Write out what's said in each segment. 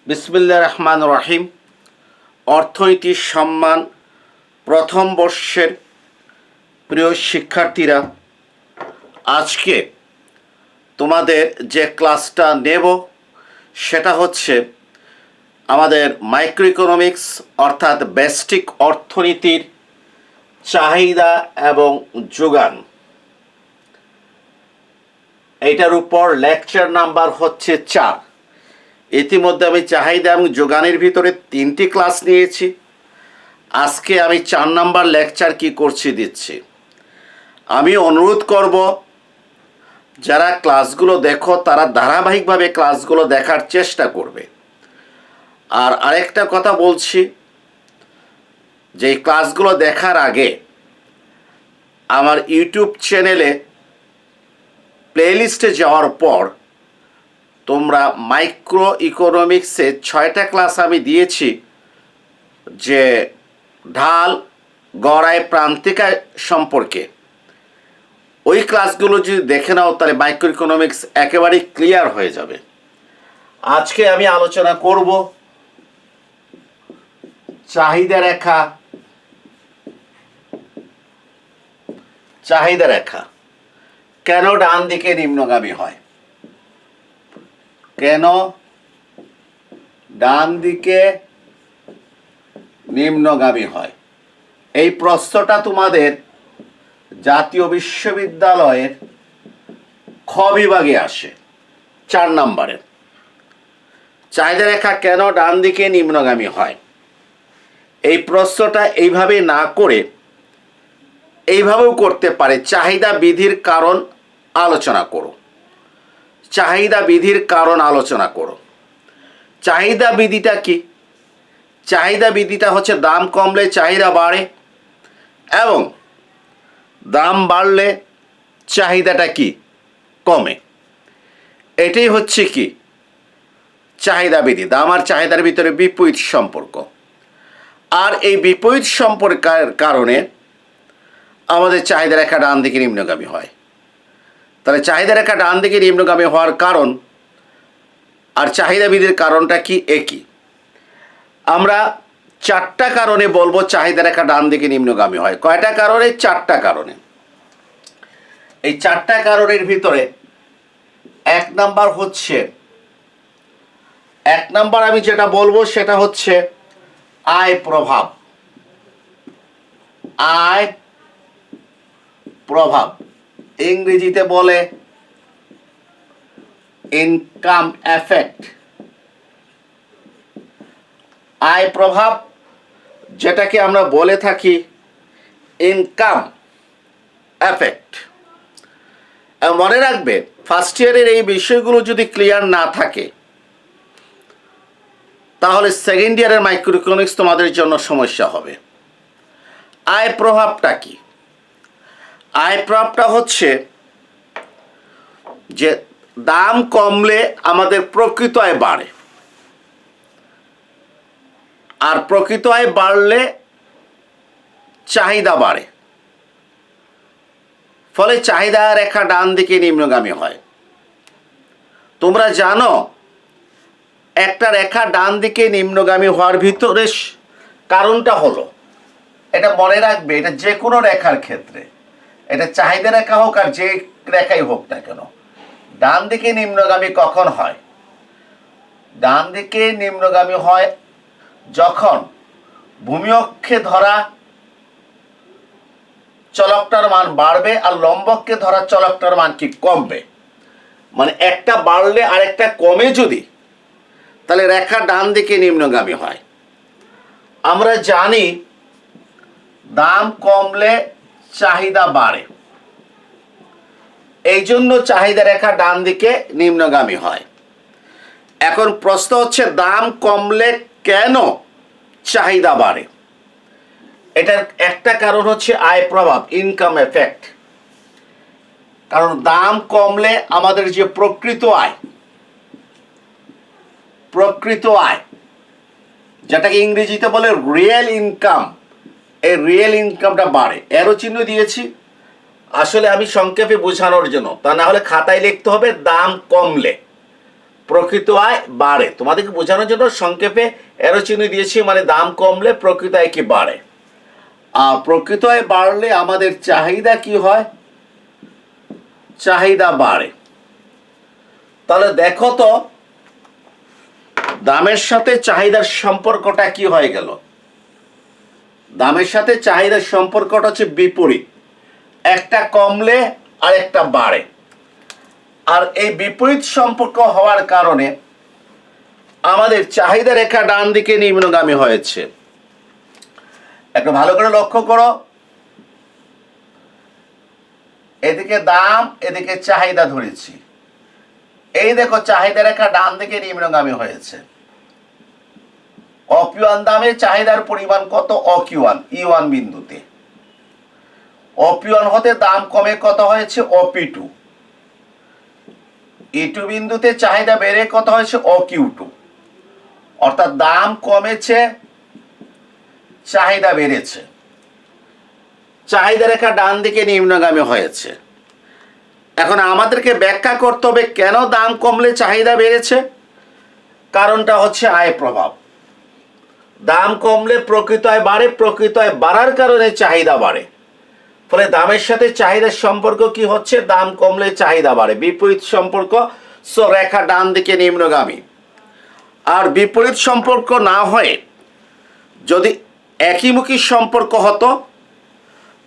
বিসমিল্লাহির রহমানির রহিম। অর্থনীতি সম্মান প্রথম বর্ষের প্রিয় শিক্ষার্থীরা, আজকে তোমাদের যে ক্লাসটা নেব সেটা হচ্ছে আমাদের মাইক্রো ইকোনমিক্স অর্থাৎ ব্যষ্টিক অর্থনীতির চাহিদা এবং যোগান। এইটার উপর লেকচার নাম্বার হচ্ছে 4। ইতিমধ্যে আমি চাহিদা এবং যোগানের ভিতরে 3টি ক্লাস নিয়েছি। আজকে আমি 4 নাম্বার লেকচার কি করছি দিচ্ছি। আমি অনুরোধ করব যারা ক্লাসগুলো দেখো তারা ধারাবাহিকভাবে ক্লাসগুলো দেখার চেষ্টা করবে। আর আরেকটা কথা বলছি, যে এই ক্লাসগুলো দেখার আগে আমার ইউটিউব চ্যানেলে প্লেলিস্টে যাওয়ার পর তোমরা মাইক্রো ইকোনমিক্সে 6টা ক্লাস আমি দিয়েছি, যে ঢাল গড়াই প্রান্তিকা সম্পর্কে। ওই ক্লাসগুলো যদি দেখে নাও তাহলে মাইক্রো ইকোনমিক্স একেবারেই ক্লিয়ার হয়ে যাবে। আজকে আমি আলোচনা করব চাহিদা রেখা। চাহিদা রেখা কেন ডান দিকে নিম্নগামী হয়, কেন ডান দিকে নিম্নগামী হয়। এই প্রশ্নটা তোমাদের জাতীয় বিশ্ববিদ্যালয়ের খ বিভাগে আসে 4 নম্বরের। চাহিদা রেখা কেন ডান দিকে নিম্নগামী হয়, এই প্রশ্নটা এইভাবে না করে এইভাবেও করতে পারে, চাহিদা বিধির কারণ আলোচনা করো। চাহিদা বিধির কারণ আলোচনা করো। চাহিদা বিধিটা কি? চাহিদা বিধিটা হচ্ছে দাম কমলে চাহিদা বাড়ে এবং দাম বাড়লে চাহিদাটা কি কমে। এটাই হচ্ছে কি চাহিদা বিধি। দাম আর চাহিদার ভিতরে বিপরীত সম্পর্ক। আর এই বিপরীত সম্পর্কের কারণে আমাদের চাহিদা রেখা ডান দিকে নিম্নগামী হয়। তাহলে চাহিদা রেখা ডান দিকে নিম্নগামী হওয়ার কারণ আর চাহিদা বিধির কারণটা কি একই। আমরা 4টা কারণে বলবো চাহিদা রেখা ডান দিকে নিম্নগামী হয়। কয়টা কারণে? 4টা কারণে। এই 4টা কারণের ভিতরে 1 নাম্বার হচ্ছে, 1 নাম্বার আমি যেটা বলবো সেটা হচ্ছে আয় প্রভাব। আয় প্রভাব ইংরেজিতে বলে ইনকাম এফেক্ট। আয় প্রভাব যেটাকে আমরা বলে থাকি ইনকাম এফেক্ট। মনে রাখবে, ফার্স্ট ইয়ারের এই বিষয়গুলো যদি ক্লিয়ার না থাকে তাহলে সেকেন্ড ইয়ারের মাইক্রো ইকোনমিক্স তোমাদের জন্য সমস্যা হবে। আয় প্রভাবটা কি? আয় প্রভাবটা হচ্ছে যে দাম কমলে আমাদের প্রকৃত আয় বাড়ে, আর প্রকৃত আয় বাড়লে চাহিদা বাড়ে। ফলে চাহিদা রেখা ডান দিকে নিম্নগামী হয়। তোমরা জানো একটা রেখা ডান দিকে নিম্নগামী হওয়ার ভিতরে কারণটা হলো, এটা মনে রাখবে, এটা যে কোনো রেখার ক্ষেত্রে, এটা চাহিদা রেখা হোক আর যে রেখাই হোক না কেন, ডান দিকে নিম্নগামী কখন হয়? ডান দিকে নিম্নগামী হয় যখন ভূমি অক্ষে ধরা চলকটার মান বাড়বে আর লম্বককে ধরা চলকটার মান কি কমবে। মানে একটা বাড়লে আরেকটা কমে যদি, তাহলে রেখা ডান দিকে নিম্নগামী হয়। আমরা জানি দাম কমলে চাহিদা বাড়ে, এই জন্য চাহিদা রেখা ডান দিকে নিম্নগামী হয়। এখন প্রশ্ন হচ্ছে দাম কমলে কেন চাহিদা বাড়ে? এটার একটা কারণ হচ্ছে আয় প্রভাব, ইনকাম এফেক্ট। কারণ দাম কমলে আমাদের যে প্রকৃত আয়, প্রকৃত আয় যেটাকে ইংরেজিতে বলে রিয়েল ইনকাম, এই রিয়েল ইনকামটা বাড়ে। এরো চিহ্ন দিয়েছি আসলে আমি সংক্ষেপে বোঝানোর জন্য, তা না হলে খাতায় লিখতে হবে দাম কমলে। প্রকৃত আয় বাড়ে। তোমাদেরকে বোঝানোর জন্য সংক্ষেপে এরো চিহ্ন দিয়েছি, মানে দাম কমলে প্রকৃত আয় কি বাড়ে। আর প্রকৃত আয় বাড়লে আমাদের চাহিদা কি হয়? চাহিদা বাড়ে। তাহলে দেখো তো দামের সাথে চাহিদার সম্পর্কটা কি হয়ে গেল? দামের সাথে চাহিদার সম্পর্কটা হচ্ছে বিপরীত, একটা কমলে আর একটা বাড়ে। আর এই বিপরীত সম্পর্ক হওয়ার কারণে আমাদের চাহিদা রেখা ডান দিকে নিম্নগামী হয়েছে। একটু ভালো করে লক্ষ্য করো, এদিকে দাম, এদিকে চাহিদা ধরেছি। এই দেখো চাহিদা রেখা ডান দিকে নিম্নগামী হয়েছে। অপিওয়ান দামে চাহিদার পরিমাণ কত? অকিউয়ান, ই1 বিন্দুতে। অপিওয়ান হতে দাম কমে কত হয়েছে? অপি2। ই2 বিন্দুতে চাহিদা বেড়ে কত হয়েছে? অকিউ2। অর্থাৎ দাম কমেছে, চাহিদা বেড়েছে। চাহিদা রেখা ডান দিকে নিম্নগামী হয়েছে। এখন আমাদেরকে ব্যাখ্যা করতে হবে কেন দাম কমলে চাহিদা বেড়েছে। কারণটা হচ্ছে আয় প্রভাব। দাম কমলে প্রকৃত আয় বাড়ে, প্রকৃত আয় বাড়ার কারণে চাহিদা বাড়ে। ফলে দামের সাথে চাহিদার সম্পর্ক কি হচ্ছে? দাম কমলে চাহিদা বাড়ে, বিপরীত সম্পর্ক। সো রেখা ডান দিকে নিম্নগামী। আর বিপরীত সম্পর্ক না হয়ে যদি একইমুখী সম্পর্ক হতো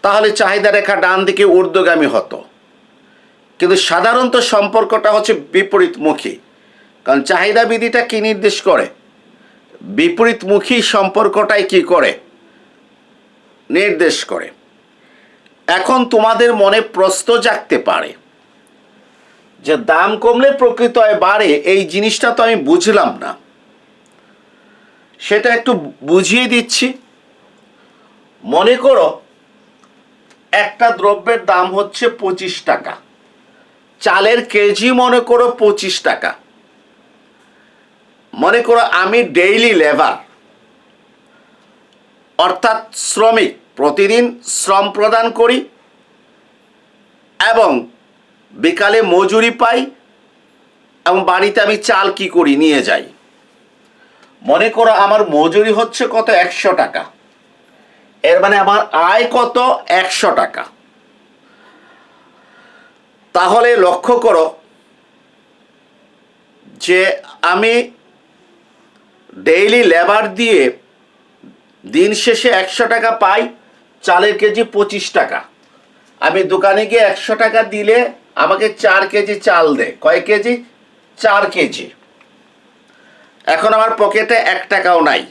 তাহলে চাহিদা রেখা ডান দিকে ঊর্ধ্বগামী হতো। কিন্তু সাধারণত সম্পর্কটা হচ্ছে বিপরীতমুখী, কারণ চাহিদা বিধিটা কি নির্দেশ করে? বিপরীতমুখী সম্পর্কটাই কি করে? নির্দেশ করে। এখন তোমাদের মনে প্রশ্ন জাগতে পারে যে দাম কমলে প্রকৃত আয় বাড়ে, এই জিনিসটা তো আমি বুঝলাম না। সেটা একটু বুঝিয়ে দিচ্ছি। মনে করো একটা দ্রব্যের দাম হচ্ছে 25 টাকা, চালের কেজি মনে করো 25 টাকা। মনে করো আমি ডেইলি লেবার, অর্থাৎ শ্রমিক, প্রতিদিন শ্রম প্রদান করি এবং বিকালে মজুরি পাই এবং বাড়িতে আমি চাল কি করি? নিয়ে যাই। মনে করো আমার মজুরি হচ্ছে কত? 100 টাকা। এর মানে আমার আয় কত? 100 টাকা। তাহলে লক্ষ্য করো যে আমি ডেইলি লেবার দিয়ে দিন শেষে 100 টাকা পাই, চালের কেজি 25 টাকা। আমি দোকানে গিয়ে 100 টাকা দিলে আমাকে 4 কেজি চাল দেয়। কয় কেজি? 4 কেজি। এখন আমার পকেটে 1 টাকাও নাই,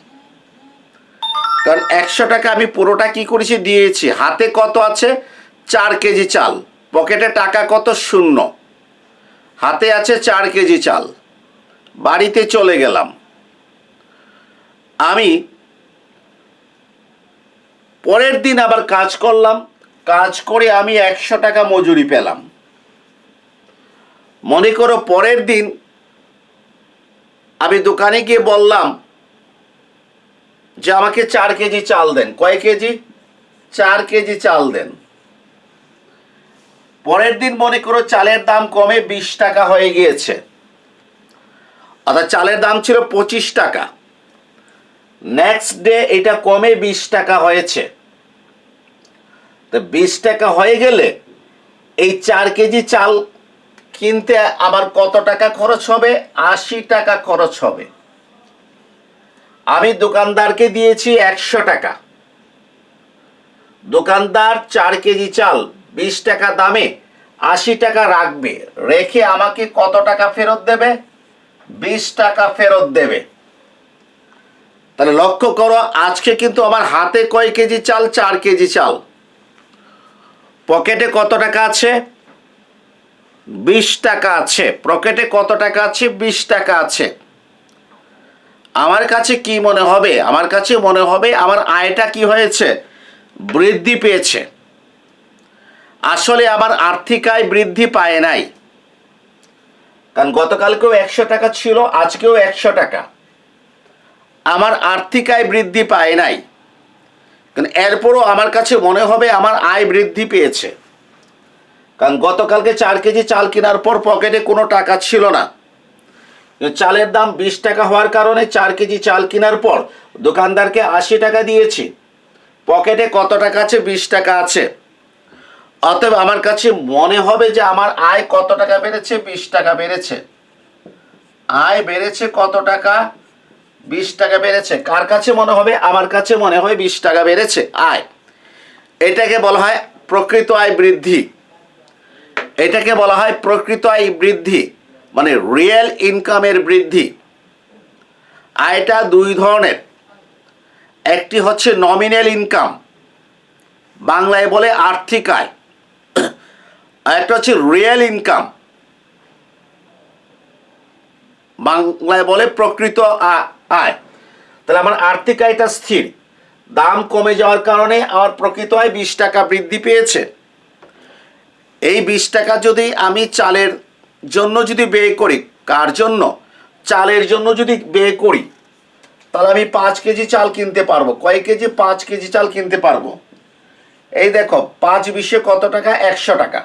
কারণ 100 টাকা আমি পুরোটা কি করেছি? দিয়েছি। হাতে কত আছে? 4 কেজি চাল। পকেটে টাকা কত? 0। হাতে আছে 4 কেজি চাল। বাড়িতে চলে গেলাম। আমি পরের দিন আবার কাজ করলাম, কাজ করে আমি 100 টাকা মজুরি পেলাম। মনে করো পরের দিন আমি দোকানে গিয়ে বললাম যে আমাকে 4 কেজি চাল দেন। কয় কেজি? 4 কেজি চাল দেন। পরের দিন মনে করো চালের দাম কমে 20 টাকা হয়ে গিয়েছে, অর্থাৎ চালের দাম ছিল 25 টাকা। নেক্সট ডে এটা কমে 20 টাকা হয়েছে। তো 20 টাকা হয়ে গেলে এই 4 কেজি চাল কিনতে আমার কত টাকা খরচ হবে? 80 টাকা খরচ হবে। আমি দোকানদারকে দিয়েছি 100 টাকা। দোকানদার 4 কেজি চাল 20 টাকা দামে 80 টাকা রাখবে, রেখে আমাকে কত টাকা ফেরত দেবে? 20 টাকা ফেরত দেবে। তাহলে লক্ষ্য করো আজকে কিন্তু আমার হাতে কয় কেজি চাল? 4 কেজি চাল। পকেটে কত টাকা আছে? 20 টাকা আছে। পকেটে কত টাকা আছে? 20 টাকা আছে। আমার কাছে কি মনে হবে? আমার কাছে মনে হবে আমার আয়টা কি হয়েছে? বৃদ্ধি পেয়েছে। আসলে আমার আর্থিক আয় বৃদ্ধি পায় নাই, কারণ গতকালকেও 100 টাকা ছিল, আজকেও 100 টাকা। আমার আর্থিক আয় বৃদ্ধি পায় নাই, কারণ এরপরও আমার কাছে মনে হবে আমার আয় বৃদ্ধি পেয়েছে। কারণ গতকালকে 4 কেজি চাল কেনার পর পকেটে কোনো টাকা ছিল না, চালের দাম 20 টাকা হওয়ার কারণে 4 কেজি চাল কেনার পর দোকানদারকে 80 টাকা দিয়েছি, পকেটে কত টাকা আছে? 20 টাকা আছে। অতএব আমার কাছে মনে হবে যে আমার আয় কত টাকা বেড়েছে? 20 টাকা বেড়েছে। আয় বেড়েছে কত টাকা? 20 টাকা বেড়েছে। কার কাছে মনে হবে? আমার কাছে মনে হয় 20 টাকা বেড়েছে আয়। এটাকে বলা হয় প্রকৃত আয় বৃদ্ধি। এটাকে বলা হয় প্রকৃত আয় বৃদ্ধি, মানে রিয়েল ইনকামের বৃদ্ধি। আয়টা দুই ধরনের, একটি হচ্ছে নমিনাল ইনকাম, বাংলায় বলে আর্থিক আয়, আর একটা হচ্ছে রিয়েল ইনকাম, বাংলায় বলে প্রকৃত আয়। তাহলে আমার আর্থিক আয়টা স্থির, দাম কমে যাওয়ার কারণে আমার প্রকৃত আয় 20 টাকা বৃদ্ধি পেয়েছে। এই 20 টাকা যদি আমি চালের জন্য যদি ব্যয় করি, কার জন্য? চালের জন্য যদি ব্যয় করি, তাহলে আমি 5 কেজি চাল কিনতে পারবো। কয় কেজি? 5 কেজি চাল কিনতে পারবো। এই দেখো 5 20 কত টাকা? 100 টাকা।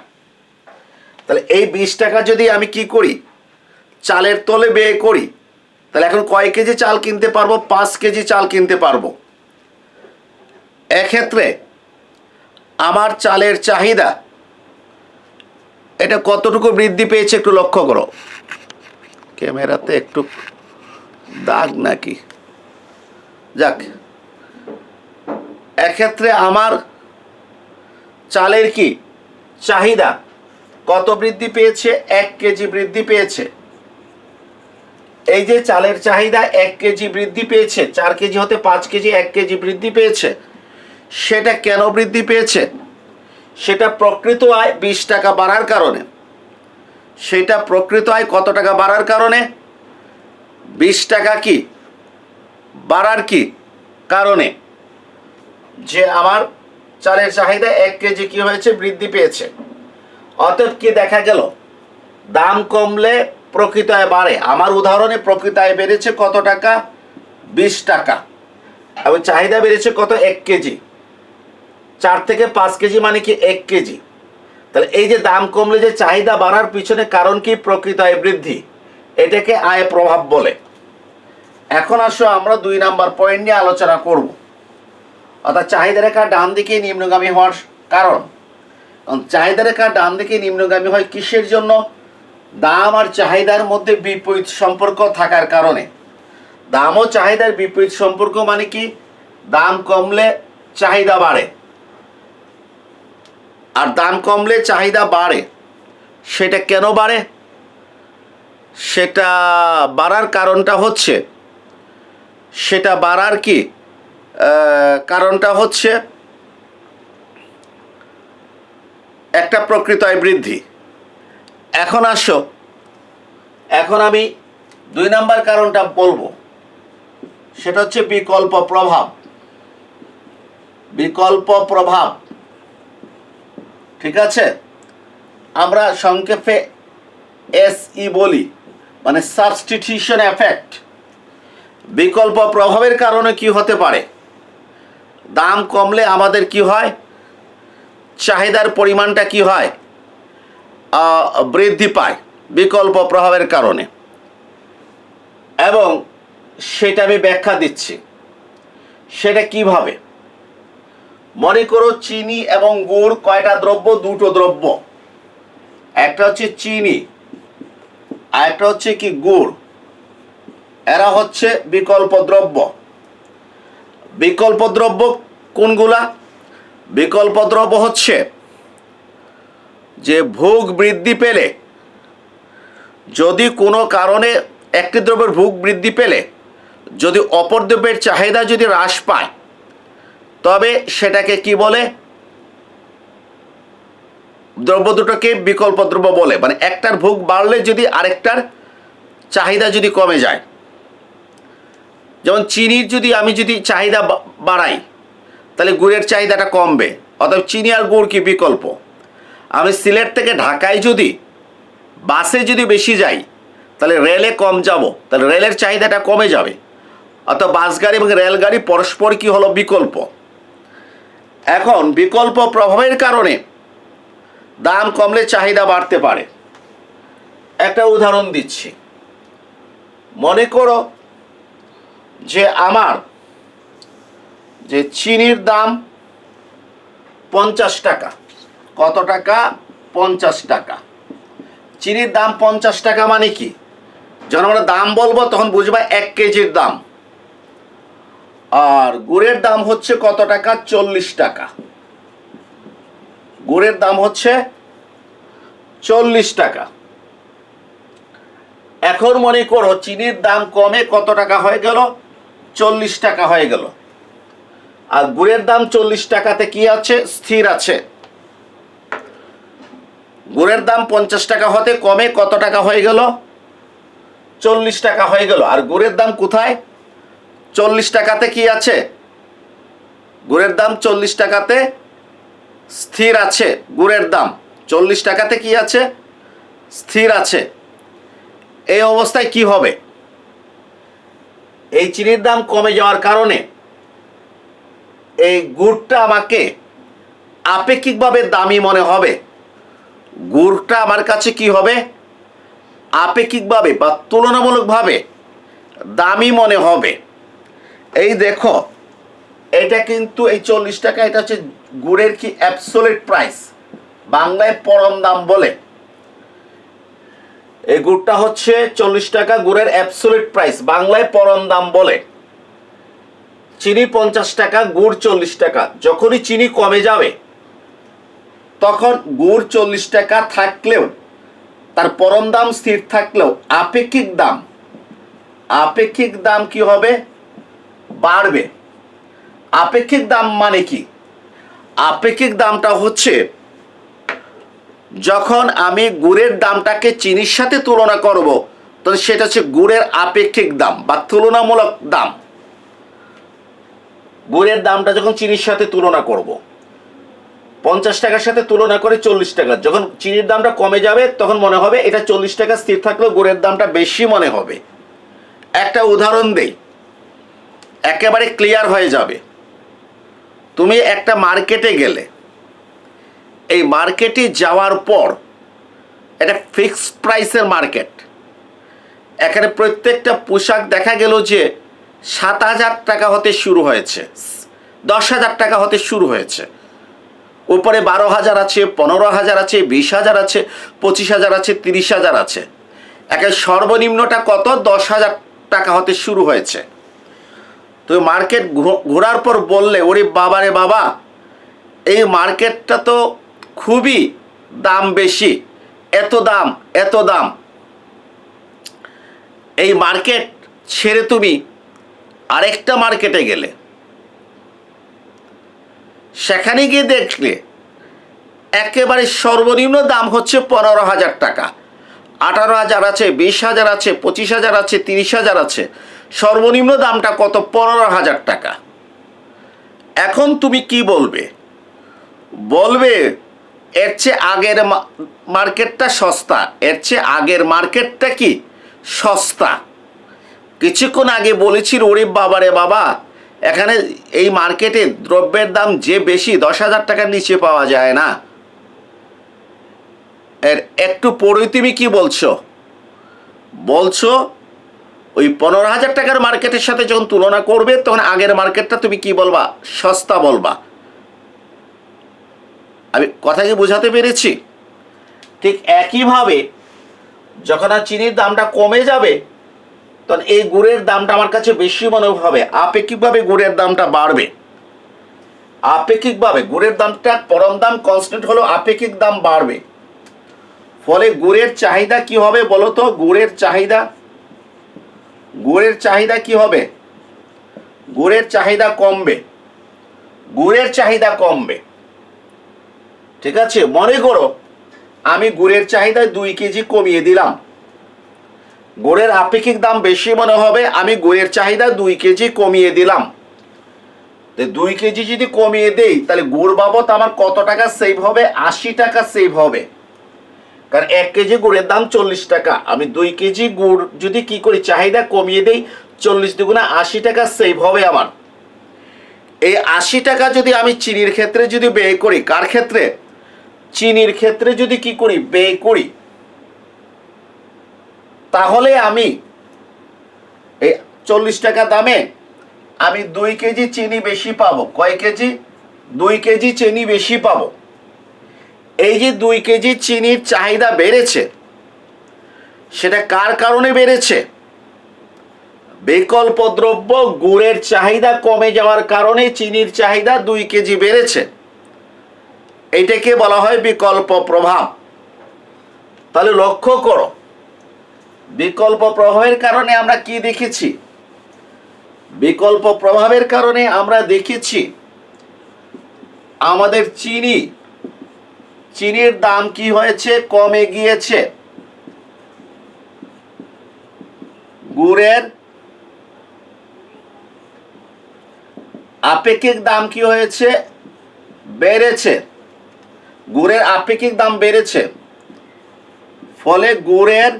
তাহলে এই 20 টাকা যদি আমি কি করি? চালের তলে ব্যয় করি, তাহলে এখন কয় কেজি চাল কিনতে পারবো? 5 কেজি চাল কিনতে পারবো। এক্ষেত্রে আমার চালের চাহিদা এটা কতটুকু বৃদ্ধি পেয়েছে একটু লক্ষ্য করো। ক্যামেরাতে একটু দাগ নাকি? যাক, এক্ষেত্রে আমার চালের কি চাহিদা কত বৃদ্ধি পেয়েছে? 1 কেজি বৃদ্ধি পেয়েছে। এই যে চালের চাহিদা 1 কেজি বৃদ্ধি পেয়েছে, 4 কেজি হতে 5 কেজি 1 কেজি বৃদ্ধি পেয়েছে। সেটা কেন বৃদ্ধি পেয়েছে? সেটা প্রকৃত আয় 20 টাকা বাড়ার কারণে। সেটা প্রকৃত আয় কত টাকা বাড়ার কারণে? 20 টাকা কি বাড়ার কি কারণে? যে আমার চালের চাহিদা 1 কেজি কি হয়েছে? বৃদ্ধি পেয়েছে। অতএব কি দেখা গেল? দাম কমলে প্রকৃত আয় বাড়ে। আমার উদাহরণে প্রকৃত আয় বেড়েছে কত টাকা? 20 টাকা। এবং চাহিদা বেড়েছে কত? 1 কেজি। 4 থেকে 5 কেজি মানে কি 1 কেজি। তাহলে এই যে দাম কমলে যে চাহিদা বাড়ার পিছনে কারণ কি? প্রকৃত আয় বৃদ্ধি। এটাকে আয় প্রভাব বলে। এখন আসো আমরা 2 নাম্বার পয়েন্ট নিয়ে আলোচনা করব, অর্থাৎ চাহিদা রেখা ডান দিকে নিম্নগামী হওয়ার কারণ। চাহিদা রেখা ডান দিকে নিম্নগামী হয় কিসের জন্য? দাম আর চাহিদার মধ্যে বিপরীত সম্পর্ক থাকার কারণে। দাম ও চাহিদার বিপরীত সম্পর্ক মানে কি? দাম কমলে চাহিদা বাড়ে, আর দাম কমলে চাহিদা বাড়ে। সেটা কেন বাড়ে? সেটা বাড়ার কারণটা হচ্ছে, সেটা বাড়ার কি কারণটা হচ্ছে একটা প্রকৃত আয় বৃদ্ধি। এখন আসো, এখন আমি 2 নাম্বার কারণটা বলবো, সেটা হচ্ছে বিকল্প প্রভাব। বিকল্প প্রভাব, ঠিক আছে? আমরা সংক্ষেপে এসই বলি, মানে সাবস্টিটিউশন এফেক্ট। বিকল্প প্রভাবের কারণে কি হতে পারে? দাম কমলে আমাদের কি হয়? চাহিদার পরিমাণটা কি হয়? বৃদ্ধি পায় বিকল্প প্রভাবের কারণে। এবং সেটা আমি ব্যাখ্যা দিচ্ছি। সেটা কিভাবে? মনে করো চিনি এবং গুড় কয়টা দ্রব্য? 2টো দ্রব্য। একটা হচ্ছে চিনি আর একটা হচ্ছে কি গুড়। এরা হচ্ছে বিকল্প দ্রব্য। বিকল্প দ্রব্য কোনগুলা? বিকল্প দ্রব্য হচ্ছে যে ভোগ বৃদ্ধি পেলে, যদি কোনো কারণে একটি দ্রব্যের ভোগ বৃদ্ধি পেলে যদি অপর দ্রব্যের চাহিদা যদি হ্রাস পায়, তবে সেটাকে কি বলে? দ্রব্য দুটোকে বিকল্প দ্রব্য বলে। মানে একটার ভোগ বাড়লে যদি আরেকটার চাহিদা যদি কমে যায়। যেমন চিনির যদি আমি যদি চাহিদা বাড়াই, তাহলে গুড়ের চাহিদাটা কমবে। অর্থাৎ চিনি আর গুড় কি? বিকল্প। আমি সিলেট থেকে ঢাকায় যদি বাসে যদি বেশি যাই, তাহলে রেলে কম যাব, তাহলে রেলের চাহিদাটা কমে যাবে। অর্থাৎ বাস গাড়ি এবং রেলগাড়ি পরস্পর কি হলো? বিকল্প। এখন বিকল্প প্রভাবের কারণে দাম কমলে চাহিদা বাড়তে পারে। একটা উদাহরণ দিচ্ছি। মনে করো যে আমার যে চিনির দাম 50 টাকা। কত টাকা? 50 টাকা। চিনির দাম 50 টাকা মানে কি? যখন আমরা দাম বলবো তখন বুঝবা 1 কেজির দাম। আর গুড়ের দাম হচ্ছে কত টাকা? 40 টাকা। গুড়ের দাম হচ্ছে 40 টাকা। এখন মনে করো চিনির দাম কমে কত টাকা হয়ে গেল? 40 টাকা হয়ে গেল। আর গুড়ের দাম 40 টাকাতে কি আছে? স্থির আছে। গুড়ের দাম 50 টাকা হতে কমে কত টাকা হয়ে গেল? 40 টাকা হয়ে গেল। আর গুড়ের দাম কোথায়? 40 টাকাতে কি আছে? গুড়ের দাম 40 টাকাতে স্থির আছে। গুড়ের দাম 40 টাকাতে কি আছে? স্থির আছে। এই অবস্থায় কি হবে? এই চিনির দাম কমে যাওয়ার কারণে এই গুড়টা আমাকে আপেক্ষিকভাবে দামি মনে হবে। গুড়টা আমার কাছে কি হবে? আপেক্ষিকভাবে বা তুলনামূলকভাবে দামি মনে হবে। এই দেখো, এটা কিন্তু এই 40 টাকা, এটা হচ্ছে গুড়ের কি অ্যাবসোলিউট প্রাইস, বাংলায় পরম দাম বলে। এই গুড়টা হচ্ছে 40 টাকা, গুড়ের অ্যাবসোলিউট প্রাইস, বাংলায় পরম দাম বলে। চিনি 50 টাকা, গুড় 40 টাকা। যখনই চিনি কমে যাবে তখন গুড় 40 টাকা থাকলেও, তার পরম দাম স্থির থাকলেও আপেক্ষিক দাম কি হবে? বাড়বে। আপেক্ষিক দাম মানে কি? আপেক্ষিক দামটা হচ্ছে যখন আমি গুড়ের দামটাকে চিনির সাথে তুলনা করব, তখন সেটা হচ্ছে গুড়ের আপেক্ষিক দাম বা তুলনামূলক দাম। গুড়ের দামটা যখন চিনির সাথে তুলনা করব, 50 টাকার সাথে তুলনা করে 40 টাকা, যখন চিনির দামটা কমে যাবে তখন মনে হবে এটা 40 টাকা স্থির থাকলেও গুড়ের দামটা বেশি মনে হবে। একটা উদাহরণ দেই, একেবারে ক্লিয়ার হয়ে যাবে। তুমি একটা মার্কেটে গেলে, এই মার্কেটে যাওয়ার পর, এটা ফিক্সড প্রাইসের মার্কেট, এখানে প্রত্যেকটা পোশাক দেখা গেল যে 7,000 টাকা হতে শুরু হয়েছে, 10,000 টাকা হতে শুরু হয়েছে, উপরে 12,000 আছে, 15,000 আছে, 20,000 আছে, 25,000 আছে, 30,000 আছে। একের সর্বনিম্নটা কত? 10,000 টাকা হতে শুরু হয়েছে। তো মার্কেট ঘোরার পর বললে, ওরে বাবা রে বাবা, এই মার্কেটটা তো খুবই দাম বেশি, এত দাম এত দাম। এই মার্কেট ছেড়ে তুমি আরেকটা মার্কেটে গেলে, সেখানে গিয়ে দেখলে একেবারে সর্বনিম্ন দাম হচ্ছে 15,000 টাকা, 18,000 আছে, 20,000 আছে, 25,000 আছে, 30,000 আছে। সর্বনিম্ন দামটা কত? 15,000 টাকা। এখন তুমি কি বলবে? বলবে এর চেয়ে আগের মার্কেটটা সস্তা, এর চেয়ে আগের মার্কেটটা কি সস্তা। কিছুক্ষণ আগে বলেছিল, ওরে বাবা রে বাবা, এখানে এই মার্কেটে দ্রব্যের দাম যে বেশি, 10,000 টাকার নিচে পাওয়া যায় না। এর একটু পরেই তুমি কি বলছো? বলছো ওই 15,000 টাকার মার্কেটের সাথে যখন তুলনা করবে তখন আগের মার্কেটটা তুমি কি বলবা? সস্তা বলবা। আমি কথা কি বোঝাতে পেরেছি? ঠিক একইভাবে যখন আর চিনির দামটা কমে যাবে তখন এই গুড়ের দামটা আমার কাছে বেশি মনে হবে, আপেক্ষিকভাবে গুড়ের দামটা বাড়বে। আপেক্ষিকভাবে গুড়ের দামটা পরম দাম কনস্ট্যান্ট হলেও আপেক্ষিক দাম বাড়বে। ফলে গুড়ের চাহিদা কি হবে বলো তো? গুড়ের চাহিদা কি হবে? গুড়ের চাহিদা কমবে। গুড়ের চাহিদা কমবে। ঠিক আছে, মনে করো আমি গুড়ের চাহিদা 2 কেজি কমিয়ে দিলাম। গুড়ের আপেক্ষিক দাম বেশি মনে হবে, আমি গুড়ের চাহিদা 2 কেজি কমিয়ে দিলাম। 2 কেজি যদি কমিয়ে দেই তাহলে গুড় বাবদ আমার কত টাকা সেভ হবে? 80 টাকা সেভ হবে। কারণ 1 কেজি গুড়ের দাম 40 টাকা, আমি 2 কেজি গুড় যদি কি করি, চাহিদা কমিয়ে দেই, 40 দুগুণা 80 টাকা সেভ হবে আমার। এই 80 টাকা যদি আমি চিনির ক্ষেত্রে যদি ব্যয় করি, কার ক্ষেত্রে? চিনির ক্ষেত্রে যদি কি করি, ব্যয় করি, তাহলে আমি এই 40 টাকা দামে আমি 2 কেজি চিনি বেশি পাবো। কয় কেজি? 2 কেজি চিনি বেশি পাবো। এই যে 2 কেজি চিনির চাহিদা বেড়েছে, সেটা কার কারণে বেড়েছে? বিকল্প দ্রব্য গুড়ের চাহিদা কমে যাওয়ার কারণে চিনির চাহিদা 2 কেজি বেড়েছে। এইটাকে বলা হয় বিকল্প প্রভাব। তাহলে লক্ষ্য করো, বিকল্প প্রভাবের কারণে আমরা কি দেখেছি? বিকল্প প্রভাবের কারণে আমরা দেখেছি আমাদের চিনির দাম কি হয়েছে? কমে গিয়েছে। গুড়ের আপেক্ষিক দাম কি হয়েছে? বেড়েছে। গুড়ের আপেক্ষিক দাম বেড়েছে, ফলে গুড়ের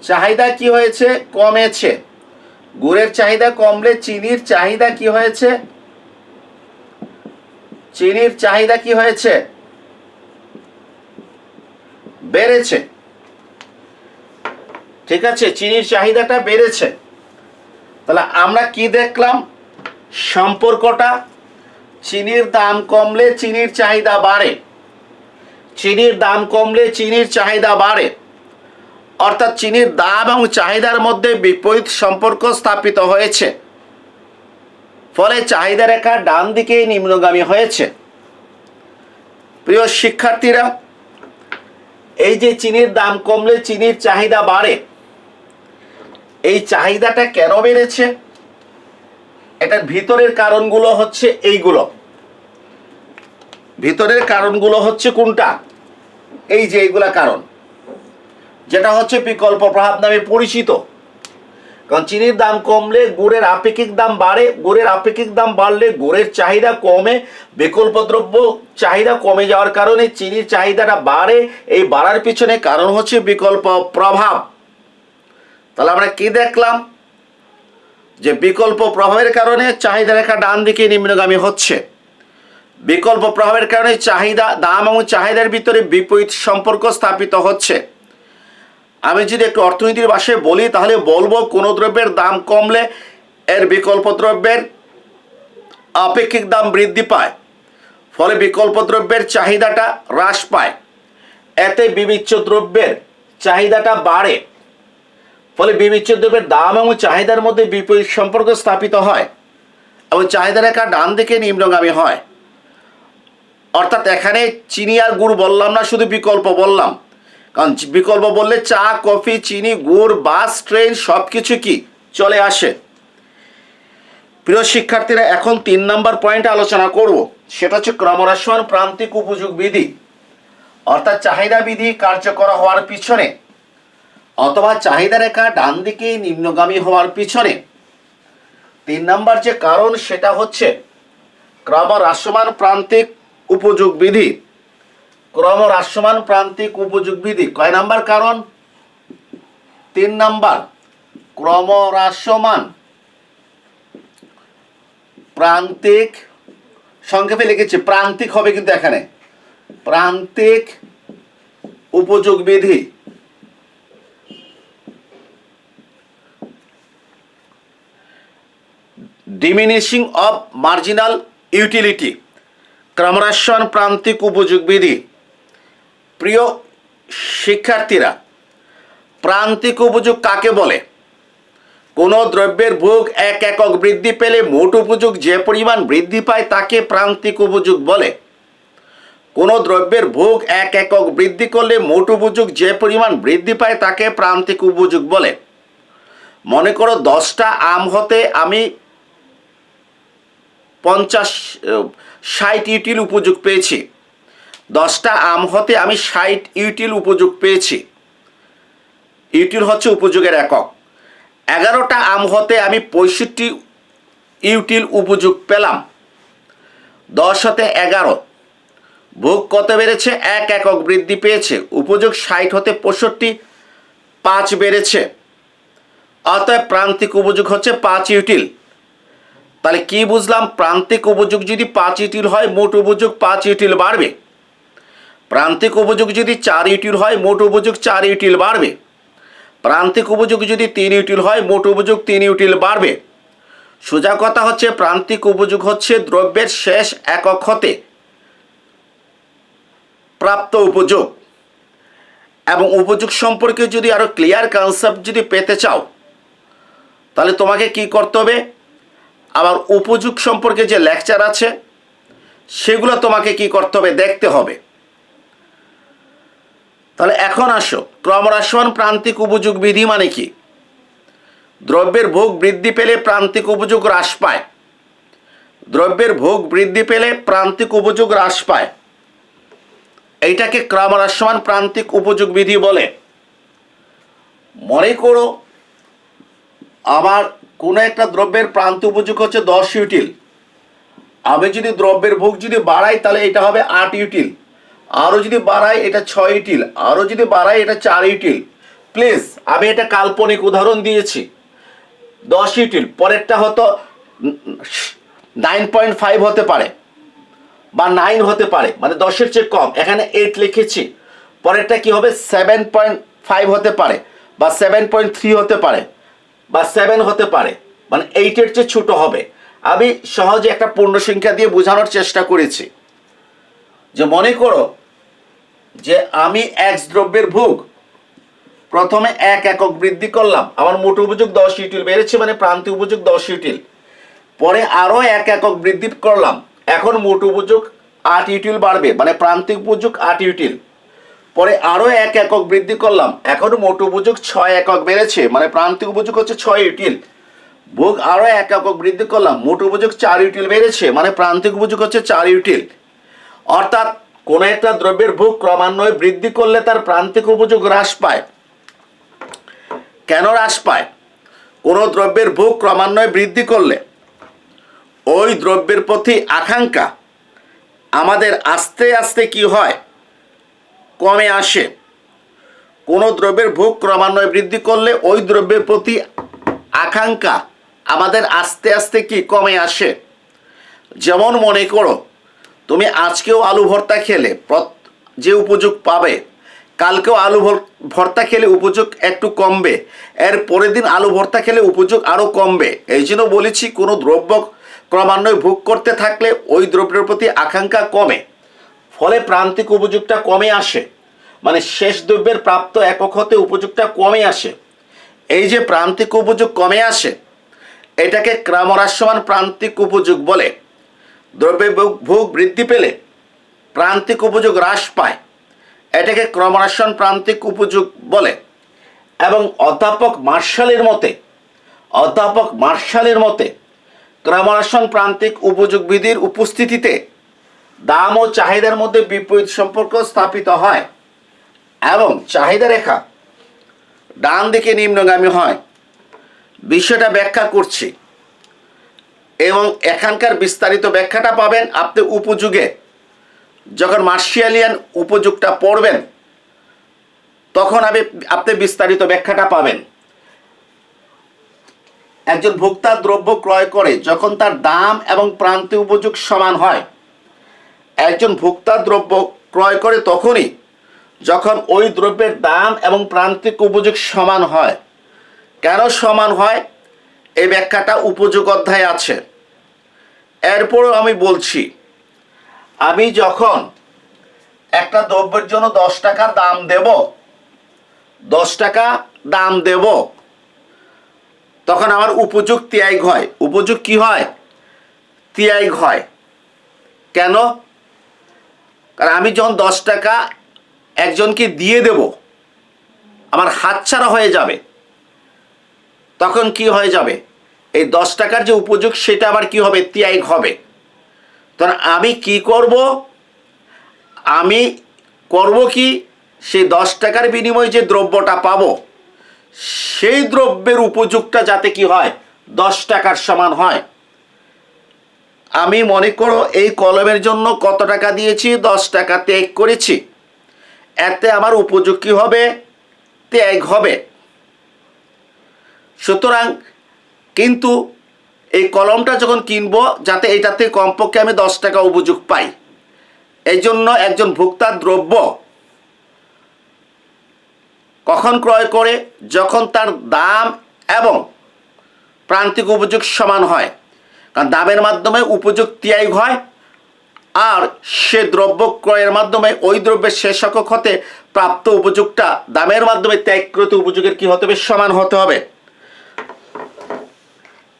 চাহিদা কি হয়েছে? কমেছে। গুড়ের চাহিদা কমলে চিনির চাহিদা কি হয়েছে? চিনির চাহিদা কি হয়েছে? বেড়েছে। ঠিক আছে, চিনির চাহিদাটা বেড়েছে। তাহলে আমরা কি দেখলাম? সম্পর্কটা, চিনির দাম কমলে চিনির চাহিদা বাড়ে, চিনির দাম কমলে চিনির চাহিদা বাড়ে। অর্থাৎ চিনির দাম এবং চাহিদার মধ্যে বিপরীত সম্পর্ক স্থাপিত হয়েছে, ফলে চাহিদা রেখা ডান দিকে নিম্নগামী হয়েছে। প্রিয় শিক্ষার্থীরা, এই যে চিনির দাম কমলে চিনির চাহিদা বাড়ে, এই চাহিদাটা কেন বেড়েছে? এটার ভিতরের কারণগুলো হচ্ছে এইগুলো। ভিতরের কারণগুলো হচ্ছে কোনটা? এই যে এইগুলা কারণ, যেটা হচ্ছে বিকল্প প্রভাব নামে পরিচিত। কারণ চিনির দাম কমলে গুড়ের আপেক্ষিক দাম বাড়ে, গুড়ের আপেক্ষিক দাম বাড়লে গুড়ের চাহিদা কমে, বিকল্প দ্রব্য চাহিদা কমে যাওয়ার কারণে চিনির চাহিদাটা বাড়ে। এই বাড়ার পিছনে কারণ হচ্ছে বিকল্প প্রভাব। তাহলে আমরা কি দেখলাম? যে বিকল্প প্রভাবের কারণে চাহিদা রেখা ডান দিকে নিম্নগামী হচ্ছে। বিকল্প প্রভাবের কারণে চাহিদা, দাম এবং চাহিদার ভিতরে বিপরীত সম্পর্ক স্থাপিত হচ্ছে। আমি যদি একটু অর্থনীতির ভাষায় বলি, তাহলে বলবো কোনো দ্রব্যের দাম কমলে এর বিকল্প দ্রব্যের আপেক্ষিক দাম বৃদ্ধি পায়, ফলে বিকল্প দ্রব্যের চাহিদাটা হ্রাস পায়। এতে বিবিচ্য দ্রব্যের চাহিদাটা বাড়ে, ফলে বিবিচ্য দ্রব্যের দাম এবং চাহিদার মধ্যে বিপরীত সম্পর্ক স্থাপিত হয় এবং চাহিদা রেখা ডান দিকে নিম্নগামী হয়। অর্থাৎ এখানে চিনি আর গুড় বললাম না, শুধু বিকল্প বললাম। কারণ বিকল্প বললে চা, কফি, চিনি, গুড়, বাস, ট্রেন সব কিছু কি চলে আসে। প্রিয় শিক্ষার্থীরা, এখন 3 নম্বর পয়েন্টে আলোচনা করব, সেটা হচ্ছে ক্রমহ্রাসমান প্রান্তিক উপযোগ বিধি। অর্থাৎ চাহিদা বিধি কার্যকর হওয়ার পিছনে অথবা চাহিদা রেখা ডান দিকে নিম্নগামী হওয়ার পিছনে 3 নম্বর যে কারণ, সেটা হচ্ছে ক্রমহ্রাসমান প্রান্তিক উপযোগ বিধি। ক্রমহ্রাসমান প্রান্তিক উপযোগ বিধি কয় নাম্বার কারণ? 3 নাম্বার। ক্রমহ্রাসমান প্রান্তিক, সংক্ষেপে লিখেছি প্রান্তিক হবে কিন্তু এখানে, প্রান্তিক উপযোগ বিধি। ডিমিনিশিং অফ মার্জিনাল ইউটিলিটি, ক্রমহ্রাসমান প্রান্তিক উপযোগ বিধি। প্রিয় শিক্ষার্থীরা, প্রান্তিক উপযোগ কাকে বলে? কোনো দ্রব্যের ভোগ 1 একক বৃদ্ধি পেলে মোট উপযোগ যে পরিমাণ বৃদ্ধি পায় তাকে প্রান্তিক উপযোগ বলে। কোনো দ্রব্যের ভোগ 1 একক বৃদ্ধি করলে মোট উপযোগ যে পরিমাণ বৃদ্ধি পায় তাকে প্রান্তিক উপযোগ বলে। মনে করো 10টা আম হতে আমি 60 ইউটিল উপযোগ পেয়েছি। 10টা আম হতে আমি 60 ইউটিল উপযোগ পেয়েছি। ইউটিল হচ্ছে উপযোগের একক। 11টা আম হতে আমি 65 ইউটিল উপযোগ পেলাম। 10 হতে 11, ভোগ কত বেড়েছে? 1 একক বৃদ্ধি পেয়েছে। উপযোগ 60 হতে 65, 5 বেড়েছে। অতএব প্রান্তিক উপযোগ হচ্ছে 5 ইউটিল। তাহলে কি বুঝলাম? প্রান্তিক উপযোগ যদি 5 ইউটিল হয়, মোট উপযোগ 5 ইউটিল বাড়বে। প্রান্তিক উপযোগ যদি 4 ইউটিল হয়, মোট উপযোগ 4 ইউটিল বাড়বে। প্রান্তিক উপযোগ যদি 3 ইউটিল হয়, মোট উপযোগ 3 ইউটিল বাড়বে। সোজা কথা হচ্ছে প্রান্তিক উপযোগ হচ্ছে দ্রব্যের শেষ একক হতে প্রাপ্ত উপযোগ। এবং উপযোগ সম্পর্কে যদি আরো ক্লিয়ার কনসেপ্ট যদি পেতে চাও, তাহলে তোমাকে কি করতে হবে, আবার উপযোগ সম্পর্কে যে লেকচার আছে সেগুলো তোমাকে কি করতে হবে, দেখতে হবে। তাহলে এখন আসো, ক্রমহ্রাসমান প্রান্তিক উপযোগ বিধি মানে কি? দ্রব্যের ভোগ বৃদ্ধি পেলে প্রান্তিক উপযোগ হ্রাস পায়। দ্রব্যের ভোগ বৃদ্ধি পেলে প্রান্তিক উপযোগ হ্রাস পায়, এইটাকে ক্রমহ্রাসমান প্রান্তিক উপযোগ বিধি বলে। মনে করো আমার কোনো একটা দ্রব্যের প্রান্তিক উপযোগ হচ্ছে 10 ইউটিল, আমি যদি দ্রব্যের ভোগ যদি বাড়াই তাহলে এটা হবে 8 ইউটিল, আরও যদি বাড়াই এটা 6 ইউটিল, আরও যদি বাড়াই এটা 4 ইউটিল। প্লিজ, আমি এটা কাল্পনিক উদাহরণ দিয়েছি। 10 ইউটিল, পরেরটা হতো 9.5 হতে পারে বা 9 হতে পারে, মানে 10-এর চেয়ে কম, এখানে 8 লিখেছি। পরেরটা কি হবে, 7.5 হতে পারে বা 7.3 হতে পারে বা 7 হতে পারে, মানে 8-এর চেয়ে ছোট হবে। আমি সহজে একটা পূর্ণ সংখ্যা দিয়ে বোঝানোর চেষ্টা করেছি যে মনে করো যে আমি X দ্রব্যের ভোগ প্রথমে 1 একক বৃদ্ধি করলাম, আমার মোট উপযোগ 10 ইউটিল বেড়েছে, মানে প্রান্তিক উপযোগ 10 ইউটিল। পরে আরও 1 একক বৃদ্ধি করলাম, এখন মোট উপযোগ 8 ইউটিল বাড়বে, মানে প্রান্তিক উপযোগ 8 ইউটিল। পরে আরও 1 একক বৃদ্ধি করলাম, এখন মোট উপযোগ 6 একক বেড়েছে, মানে প্রান্তিক উপযোগ হচ্ছে 6 ইউটিল। ভোগ আরও 1 একক বৃদ্ধি করলাম, মোট উপযোগ 4 ইউটিল বেড়েছে, মানে প্রান্তিক উপযোগ হচ্ছে 4 ইউটিল। অর্থাৎ কোনো একটা দ্রব্যের ভোগ ক্রমান্বয়ে বৃদ্ধি করলে তার প্রান্তিক উপযোগ হ্রাস পায়। কেন হ্রাস পায়? কোনো দ্রব্যের ভোগ ক্রমান্বয়ে বৃদ্ধি করলে ওই দ্রব্যের প্রতি আকাঙ্ক্ষা আমাদের আস্তে আস্তে কি হয়, কমে আসে। কোনো দ্রব্যের ভোগ ক্রমান্বয়ে বৃদ্ধি করলে ওই দ্রব্যের প্রতি আকাঙ্ক্ষা আমাদের আস্তে আস্তে কি কমে আসে। যেমন মনে করো তুমি আজকেও আলু ভর্তা খেলে যে উপযোগ পাবে, কালকেও আলু ভর্তা খেলে উপযোগ একটু কমবে, এর পরের দিন আলু ভর্তা খেলে উপযোগ আরও কমবে। এই জন্য বলেছি কোনো দ্রব্য ক্রমান্বয়ে ভোগ করতে থাকলে ওই দ্রব্যের প্রতি আকাঙ্ক্ষা কমে, ফলে প্রান্তিক উপযোগটা কমে আসে, মানে শেষ দ্রব্যের প্রাপ্ত একক হতে উপযোগটা কমে আসে। এই যে প্রান্তিক উপযোগ কমে আসে, এটাকে ক্রমহ্রাসমান প্রান্তিক উপযোগ বলে। দ্রব্যের ভোগ বৃদ্ধি পেলে প্রান্তিক উপযোগ হ্রাস পায়, এটাকে ক্রমহ্রাসমান প্রান্তিক উপযোগ বলে। এবং অধ্যাপক মার্শালের মতে ক্রমহ্রাসমান প্রান্তিক উপযোগ বিধির উপস্থিতিতে দাম ও চাহিদার মধ্যে বিপরীত সম্পর্ক স্থাপিত হয় এবং চাহিদা রেখা ডান দিকে নিম্নগামী হয়। বিষয়টা ব্যাখ্যা করছি এবং এখানকার বিস্তারিত ব্যাখ্যাটা পাবেন আপনি উপযোগে। যখন মার্শালিয়ান উপযোগটা পড়বেন তখন আপনি বিস্তারিত ব্যাখ্যাটা পাবেন। একজন ভোক্তা দ্রব্য ক্রয় করে যখন তার দাম এবং প্রান্তিক উপযোগ সমান হয়। একজন ভোক্তা দ্রব্য ক্রয় করে তখনই যখন ওই দ্রব্যের দাম এবং প্রান্তিক উপযোগ সমান হয়। কেন সমান হয়, এই ব্যাখ্যাটা উপযোগ অধ্যায়ে আছে। এরপরও আমি বলছি, আমি যখন একটা দ্রব্যের জন্য 10 টাকা দাম দেব, তখন আমার উপযোগ ত্যাগ হয়। উপযোগ কি হয়? ত্যাগ হয়। কেন? কারণ আমি যখন 10 টাকা একজনকে দিয়ে দেব, আমার হাতছাড়া হয়ে যাবে, তখন কি হয়ে যাবে, এই 10 টাকার যে উপযোগ সেটা আবার কি হবে, ত্যাগ হবে। তখন আমি কি করব, আমি করব কি, সেই 10 টাকার বিনিময়ে যে দ্রব্যটা পাবো সেই দ্রব্যের উপযোগটা যাতে কি হয়, 10 টাকার সমান হয়। আমি মনে করো এই কলমের জন্য কত টাকা দিয়েছি, 10 টাকা ত্যাগ করেছি, এতে আমার উপযোগ কি হবে, ত্যাগ হবে। সুতরাং কিন্তু এই কলমটা যখন কিনবো, যাতে এটাতে কমপক্ষে আমি 10 টাকা উপযোগ পাই, এই জন্য একজন ভোক্তা দ্রব্য কখন ক্রয় করে? যখন তার দাম এবং প্রান্তিক উপযোগ সমান হয়। কারণ দামের মাধ্যমে উপযোগ ত্যাগ হয়, আর সে দ্রব্য ক্রয়ের মাধ্যমে ওই দ্রব্যের শেষ একক হতে প্রাপ্ত উপযোগটা দামের মাধ্যমে ত্যাগকৃত উপযোগের কি হতে হবে? সমান হতে হবে।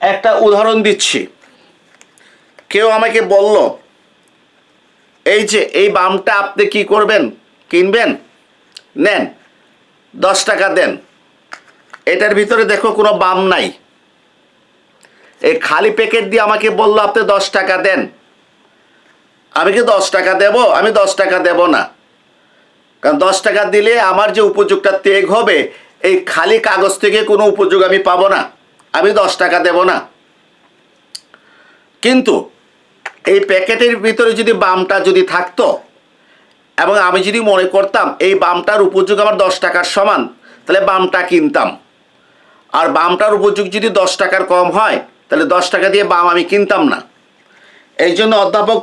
একটা উদাহরণ দিচ্ছি। কেউ আমাকে বলল, এই যে এই বামটা আপনি কি করবেন? কিনবেন? নেন, 10 টাকা দেন। এটার ভিতরে দেখো কোনো বাম নাই। এই খালি প্যাকেট দিয়ে আমাকে বললো আপনি 10 টাকা দেন। আমি কি 10 টাকা দেব? আমি 10 টাকা দেব না। কারণ 10 টাকা দিলে আমার যে উপযোগটা ত্যাগ হবে, এই খালি কাগজ থেকে কোনো উপযোগ আমি পাবো না। আমি 10 টাকা দেব না। কিন্তু এই প্যাকেটের ভিতরে যদি বামটা যদি থাকতো এবং আমি যদি মনে করতাম এই বামটার উপযোগ আমার 10 টাকার সমান, তাহলে বামটা কিনতাম। আর বামটার উপযোগ যদি 10 টাকার কম হয়, তাহলে 10 টাকা দিয়ে বাম আমি কিনতাম না। এই জন্য অধ্যাপক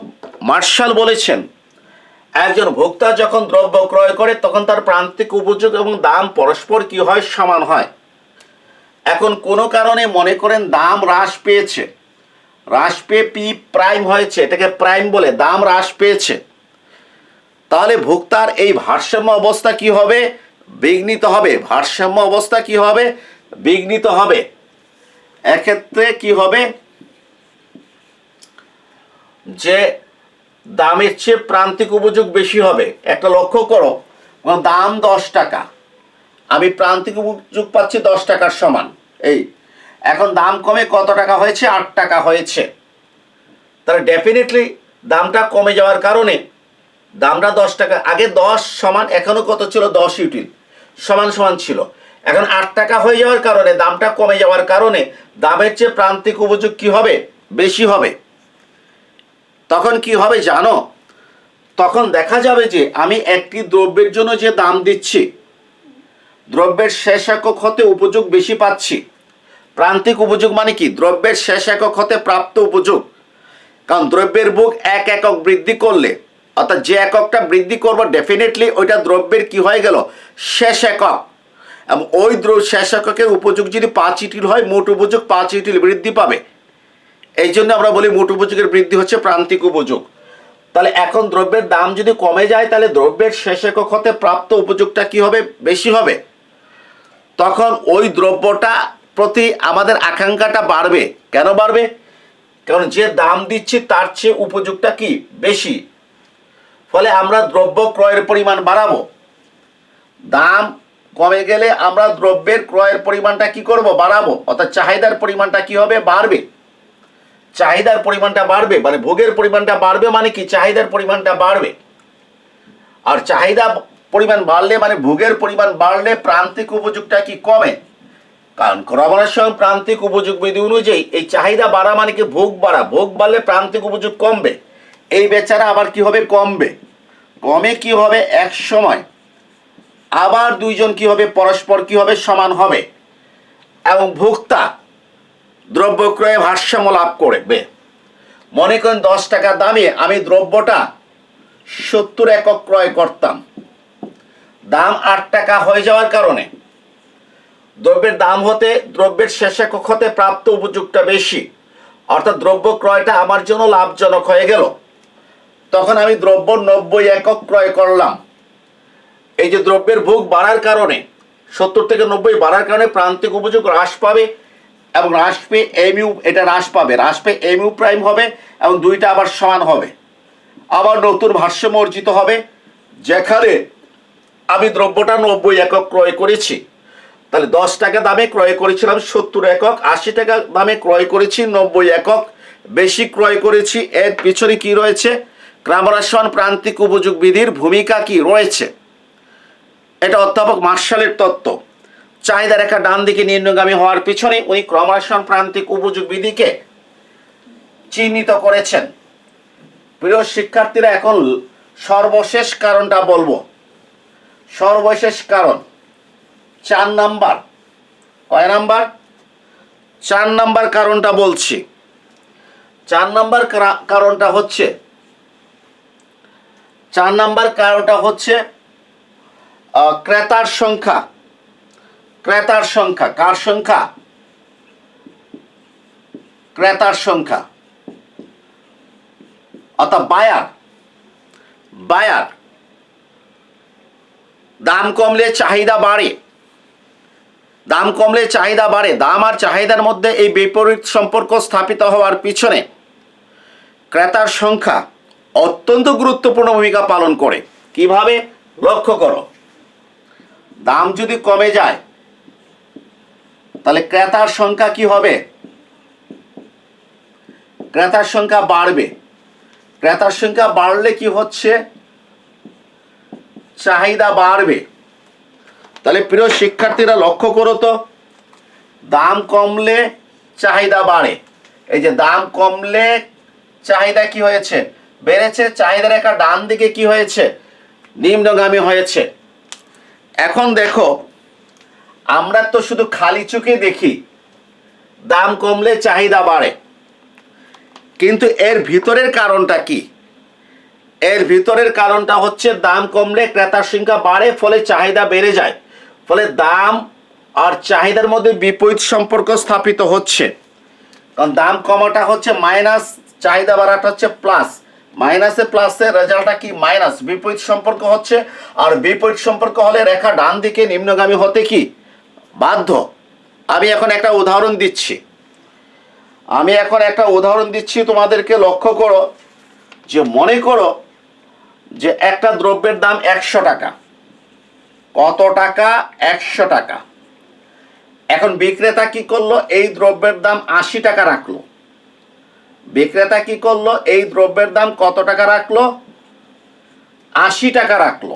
মার্শাল বলেছেন, একজন ভোক্তা যখন দ্রব্য ক্রয় করে তখন তার প্রান্তিক উপযোগ এবং দাম পরস্পর কি হয়? সমান হয়। এখন কোনো কারণে মনে করেন দাম হ্রাস পেয়েছে, হ্রাস পেয়ে পি প্রাইম হয়েছে, এটাকে প্রাইম বলে, দাম হ্রাস পেয়েছে, তাহলে ভোক্তার এই ভারসাম্য অবস্থা কি হবে? বিঘ্নিত হবে। ভারসাম্য অবস্থা কি হবে? বিঘ্নিত হবে। এক্ষেত্রে কি হবে? যে দামের চেয়ে প্রান্তিক উপযোগ বেশি হবে। একটা লক্ষ্য করো, দাম 10 টাকা, আমি প্রান্তিক উপযোগ পাচ্ছি 10 টাকার সমান। এই এখন দাম কমে কত টাকা হয়েছে? 8 টাকা হয়েছে। তাহলে ডেফিনেটলি দামটা কমে যাওয়ার কারণে দামটা 10 টাকা, আগে 10 সমান এখনো কত ছিল? 10 ইউটিল সমান সমান ছিল। এখন 8 টাকা হয়ে যাওয়ার কারণে, দামটা কমে যাওয়ার কারণে দামের চেয়ে প্রান্তিক উপযোগ কি হবে? বেশি হবে। তখন কি হবে জানো? তখন দেখা যাবে যে আমি একটি দ্রব্যের জন্য যে দাম দিচ্ছি, দ্রব্যের শেষ একক হতে উপযোগ বেশি পাচ্ছি। প্রান্তিক উপযোগ মানে কি? দ্রব্যের শেষ একক হতে প্রাপ্ত উপযোগ। কারণ দ্রব্যের ভোগ 1 একক বৃদ্ধি করলে, অর্থাৎ যে এককটা বৃদ্ধি করবো ডেফিনেটলি ওইটা দ্রব্যের কি হয়ে গেল? শেষ একক। এবং ওই শেষ এককের উপযোগ যদি 5 ইউটিল হয়, মোট উপযোগ 5 ইউটিল বৃদ্ধি পাবে। এই জন্য আমরা বলি মোট উপযোগের বৃদ্ধি হচ্ছে প্রান্তিক উপযোগ। তাহলে এখন দ্রব্যের দাম যদি কমে যায়, তাহলে দ্রব্যের শেষ একক হতে প্রাপ্ত উপযোগটা কি হবে? বেশি হবে। তখন ওই দ্রব্যটা প্রতি আমাদের আকাঙ্ক্ষাটা বাড়বে। কেন বাড়বে? কারণ যে দাম দিচ্ছি তার চেয়ে উপযোগটা কি? বেশি। ফলে আমরা দ্রব্য ক্রয়ের পরিমাণ বাড়াবো। দাম কমে গেলে আমরা দ্রব্যের ক্রয়ের পরিমাণটা কি করব? বাড়াবো। অর্থাৎ চাহিদার পরিমাণটা কি হবে? বাড়বে। চাহিদার পরিমাণটা বাড়বে মানে ভোগের পরিমাণটা বাড়বে, মানে কি? চাহিদার পরিমাণটা বাড়বে। আর চাহিদা পরিমাণ বাড়লে মানে ভোগের পরিমাণ বাড়লে প্রান্তিক উপযোগটা কি? কমে। কারণ ক্রমণের সময় প্রান্তিক উপযোগ বিধি অনুযায়ী এই চাহিদা বাড়া মানে কি? ভোগ বাড়া। ভোগ বাড়লে প্রান্তিক উপযোগ কমবে। এই বেচারা আবার কি হবে? কমবে। কমে কি হবে? এক সময় আবার দুইজন কি হবে? পরস্পর কি হবে? সমান হবে। এবং ভোক্তা দ্রব্য ক্রয়ে ভারসাম্য লাভ করবে। মনে করেন 10 টাকা দামে আমি দ্রব্যটা 70 একক ক্রয় করতাম, দাম 8 টাকা হয়ে যাওয়ার কারণে দ্রব্যের দাম হতে দ্রব্যের শেষ একক হতে প্রাপ্ত উপযোগটা বেশি, অর্থাৎ দ্রব্য ক্রয়টা আমার জন্য লাভজনক হয়ে গেল। তখন আমি দ্রব্য 90 একক ক্রয় করলাম। এই যে দ্রব্যের ভোগ বাড়ার কারণে, 70 থেকে 90 বাড়ার কারণে প্রান্তিক উপযোগ হ্রাস পাবে এবং হ্রাস পেয়ে এমইউ এটা হ্রাস পাবে, হ্রাস পেয়ে এমইউ প্রাইম হবে এবং দুইটা আবার সমান হবে। আবার নতুন ভারসাম্য অর্জিত হবে, যেখানে আমি দ্রব্যটা 90 একক ক্রয় করেছি, তাহলে 10 টাকা দামে ক্রয় করেছিলাম 70 একক, 80 টাকা দামে ক্রয় করেছি 90 একক, বেশি ক্রয় করেছি। এর পিছনে কি রয়েছে? ক্রামারসন প্রান্তিক উপযোগ বিধির ভূমিকা কি রয়েছে? এটা অধ্যাপক মার্শালের তত্ত্ব। চাহিদা রেখা ডান দিকে নিম্নগামী হওয়ার পিছনে উনি ক্রমাসন প্রান্তিক উপযোগ বিধিকে চিহ্নিত করেছেন। প্রিয় শিক্ষার্থীরা, এখন সর্বশেষ কারণটা বলবো। সর্বশেষ কারণ 4 নাম্বার। কয় নাম্বার? 4 নাম্বার কারণটা বলছি। 4 নাম্বার কারণটা হচ্ছে 4 নাম্বার কারণটা হচ্ছে ক্রেতার সংখ্যা ক্রেতার সংখ্যা, কার সংখ্যা? ক্রেতার সংখ্যা, অর্থাৎ বায়ার। বায়ার দাম কমলে চাহিদা বাড়ে, দাম কমলে চাহিদা বাড়ে। দাম আর চাহিদার মধ্যে এই বিপরীত সম্পর্ক স্থাপিত হওয়ার পিছনে ক্রেতার সংখ্যা অত্যন্ত গুরুত্বপূর্ণ ভূমিকা পালন করে। কিভাবে? লক্ষ্য করো, দাম যদি কমে যায় তাহলে ক্রেতার সংখ্যা কি হবে? ক্রেতার সংখ্যা বাড়বে। ক্রেতার সংখ্যা বাড়লে কি হচ্ছে? চাহিদা বাড়বে। তাহলে প্রিয় শিক্ষার্থীরা লক্ষ্য করো তো, দাম কমলে চাহিদা বাড়ে। এই যে দাম কমলে চাহিদা কি হয়েছে? বেড়েছে। চাহিদার একটা ডান দিকে কি হয়েছে? নিম্নগামী হয়েছে। এখন দেখো, আমরা তো শুধু খালি চোখে দেখি দাম কমলে চাহিদা বাড়ে, কিন্তু এর ভিতরের কারণটা কি? এর ভিতরের কারণটা হচ্ছে দাম কমলে ক্রেতার সংখ্যা বাড়ে, ফলে চাহিদা বেড়ে যায়, ফলে দাম আর চাহিদার মধ্যে বিপরীত সম্পর্ক স্থাপিত হচ্ছে। কারণ দাম কমাটা হচ্ছে মাইনাস, চাহিদা বাড়াটা হচ্ছে প্লাস। মাইনাসে প্লাসের রেজাল্টটা কি? মাইনাস। বিপরীত সম্পর্ক হচ্ছে, আর বিপরীত সম্পর্ক হলে রেখা ডান দিকে নিম্নগামী হতে কি বাধ্য। আমি এখন একটা উদাহরণ দিচ্ছি তোমাদেরকে। লক্ষ্য করো যে, মনে করো যে একটা দ্রব্যের দাম 100 টাকা। কত টাকা? 100 টাকা। এখন বিক্রেতা কি করলো? এই দ্রব্যের দাম 80 টাকা রাখলো। বিক্রেতা কি করলো? এই দ্রব্যের দাম কত টাকা রাখলো? 80 টাকা রাখলো।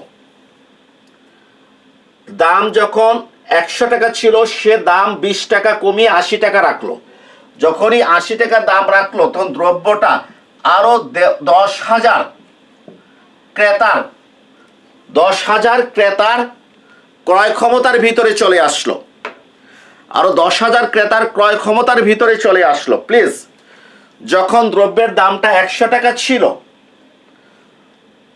দাম যখন 100 টাকা ছিল, সে দাম 20 টাকা কমিয়ে 80 টাকা রাখলো। যখনই 80 টাকা দাম রাখলো, তখন দ্রব্যটা আরো 10,000 ক্রেতার ক্রয় ক্ষমতার ভিতরে চলে আসলো। আরো 10,000 ক্রেতার ক্রয় ক্ষমতার ভিতরে চলে আসলো। প্লিজ, যখন দ্রব্যের দামটা 100 টাকা ছিল,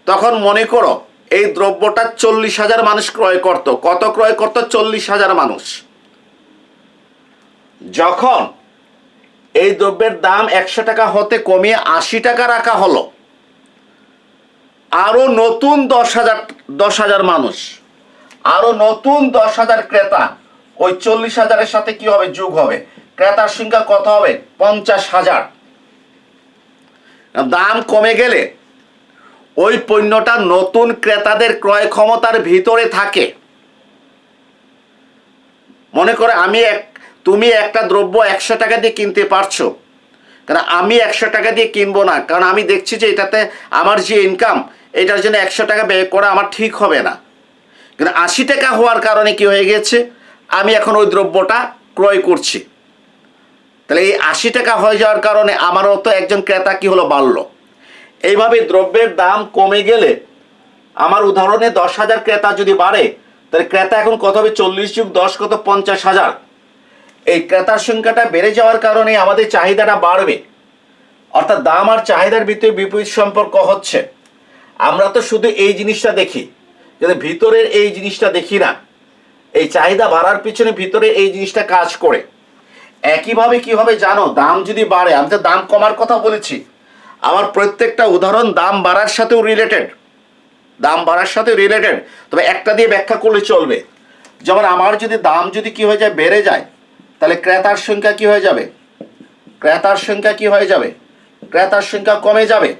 তখন মনে করো এই দ্রব্যটা 40,000 মানুষ ক্রয় করত। কত ক্রয় করত? 40,000 মানুষ। যখন এই দ্রব্যের দাম 100 টাকা হতে কমিয়ে 80 টাকা রাখা হলো, আরো নতুন 10,000 মানুষ, আরো নতুন 10,000 ক্রেতা ওই 40,000-এর সাথে কি হবে? যোগ হবে। ক্রেতার সংখ্যা কত হবে? 50,000। দাম কমে গেলে ওই পণ্যটা নতুন ক্রেতাদের ক্রয় ক্ষমতার ভিতরে থাকে। মনে করে তুমি একটা দ্রব্য 100 টাকা দিয়ে কিনতে পারছো, কারণ আমি 100 টাকা দিয়ে কিনবো না, কারণ আমি দেখছি যে এটাতে আমার যে ইনকাম, এটার জন্য 100 টাকা ব্যয় করা আমার ঠিক হবে না। কিন্তু 80 টাকা হওয়ার কারণে কি হয়ে গেছে? আমি এখন ওই দ্রব্যটা ক্রয় করছি। তাহলে এই 80 টাকা হয়ে যাওয়ার কারণে আমারও তো একজন ক্রেতা কি হলো? বাড়লো। এইভাবে দ্রব্যের দাম কমে গেলে, আমার উদাহরণে 10,000 ক্রেতা যদি বাড়ে, তাহলে ক্রেতা এখন কত হবে? 40 যোগ 10 কত? 50,000। এই ক্রেতার সংখ্যাটা বেড়ে যাওয়ার কারণে আমাদের চাহিদাটা বাড়বে। অর্থাৎ দাম আর চাহিদার ভিতরে বিপরীত সম্পর্ক হচ্ছে। আমরা তো শুধু এই জিনিসটা দেখি, যদি ভিতরের এই জিনিসটা দেখি না। এই চাহিদা বাড়ার পিছনে ভিতরে এই জিনিসটা কাজ করে। একইভাবে কি হবে জানো? দাম যদি বাড়ে, আমি তো দাম কমার কথা বলেছি, আমার প্রত্যেকটা উদাহরণ দাম বাড়ার সাথেও রিলেটেড, তবে একটা দিয়ে ব্যাখ্যা করলে চলবে। যেমন আমার যদি দাম যদি কি হয়ে যায়? বেড়ে যায়, তাহলে ক্রেতার সংখ্যা কি হয়ে যাবে? ক্রেতার সংখ্যা কমে যাবে।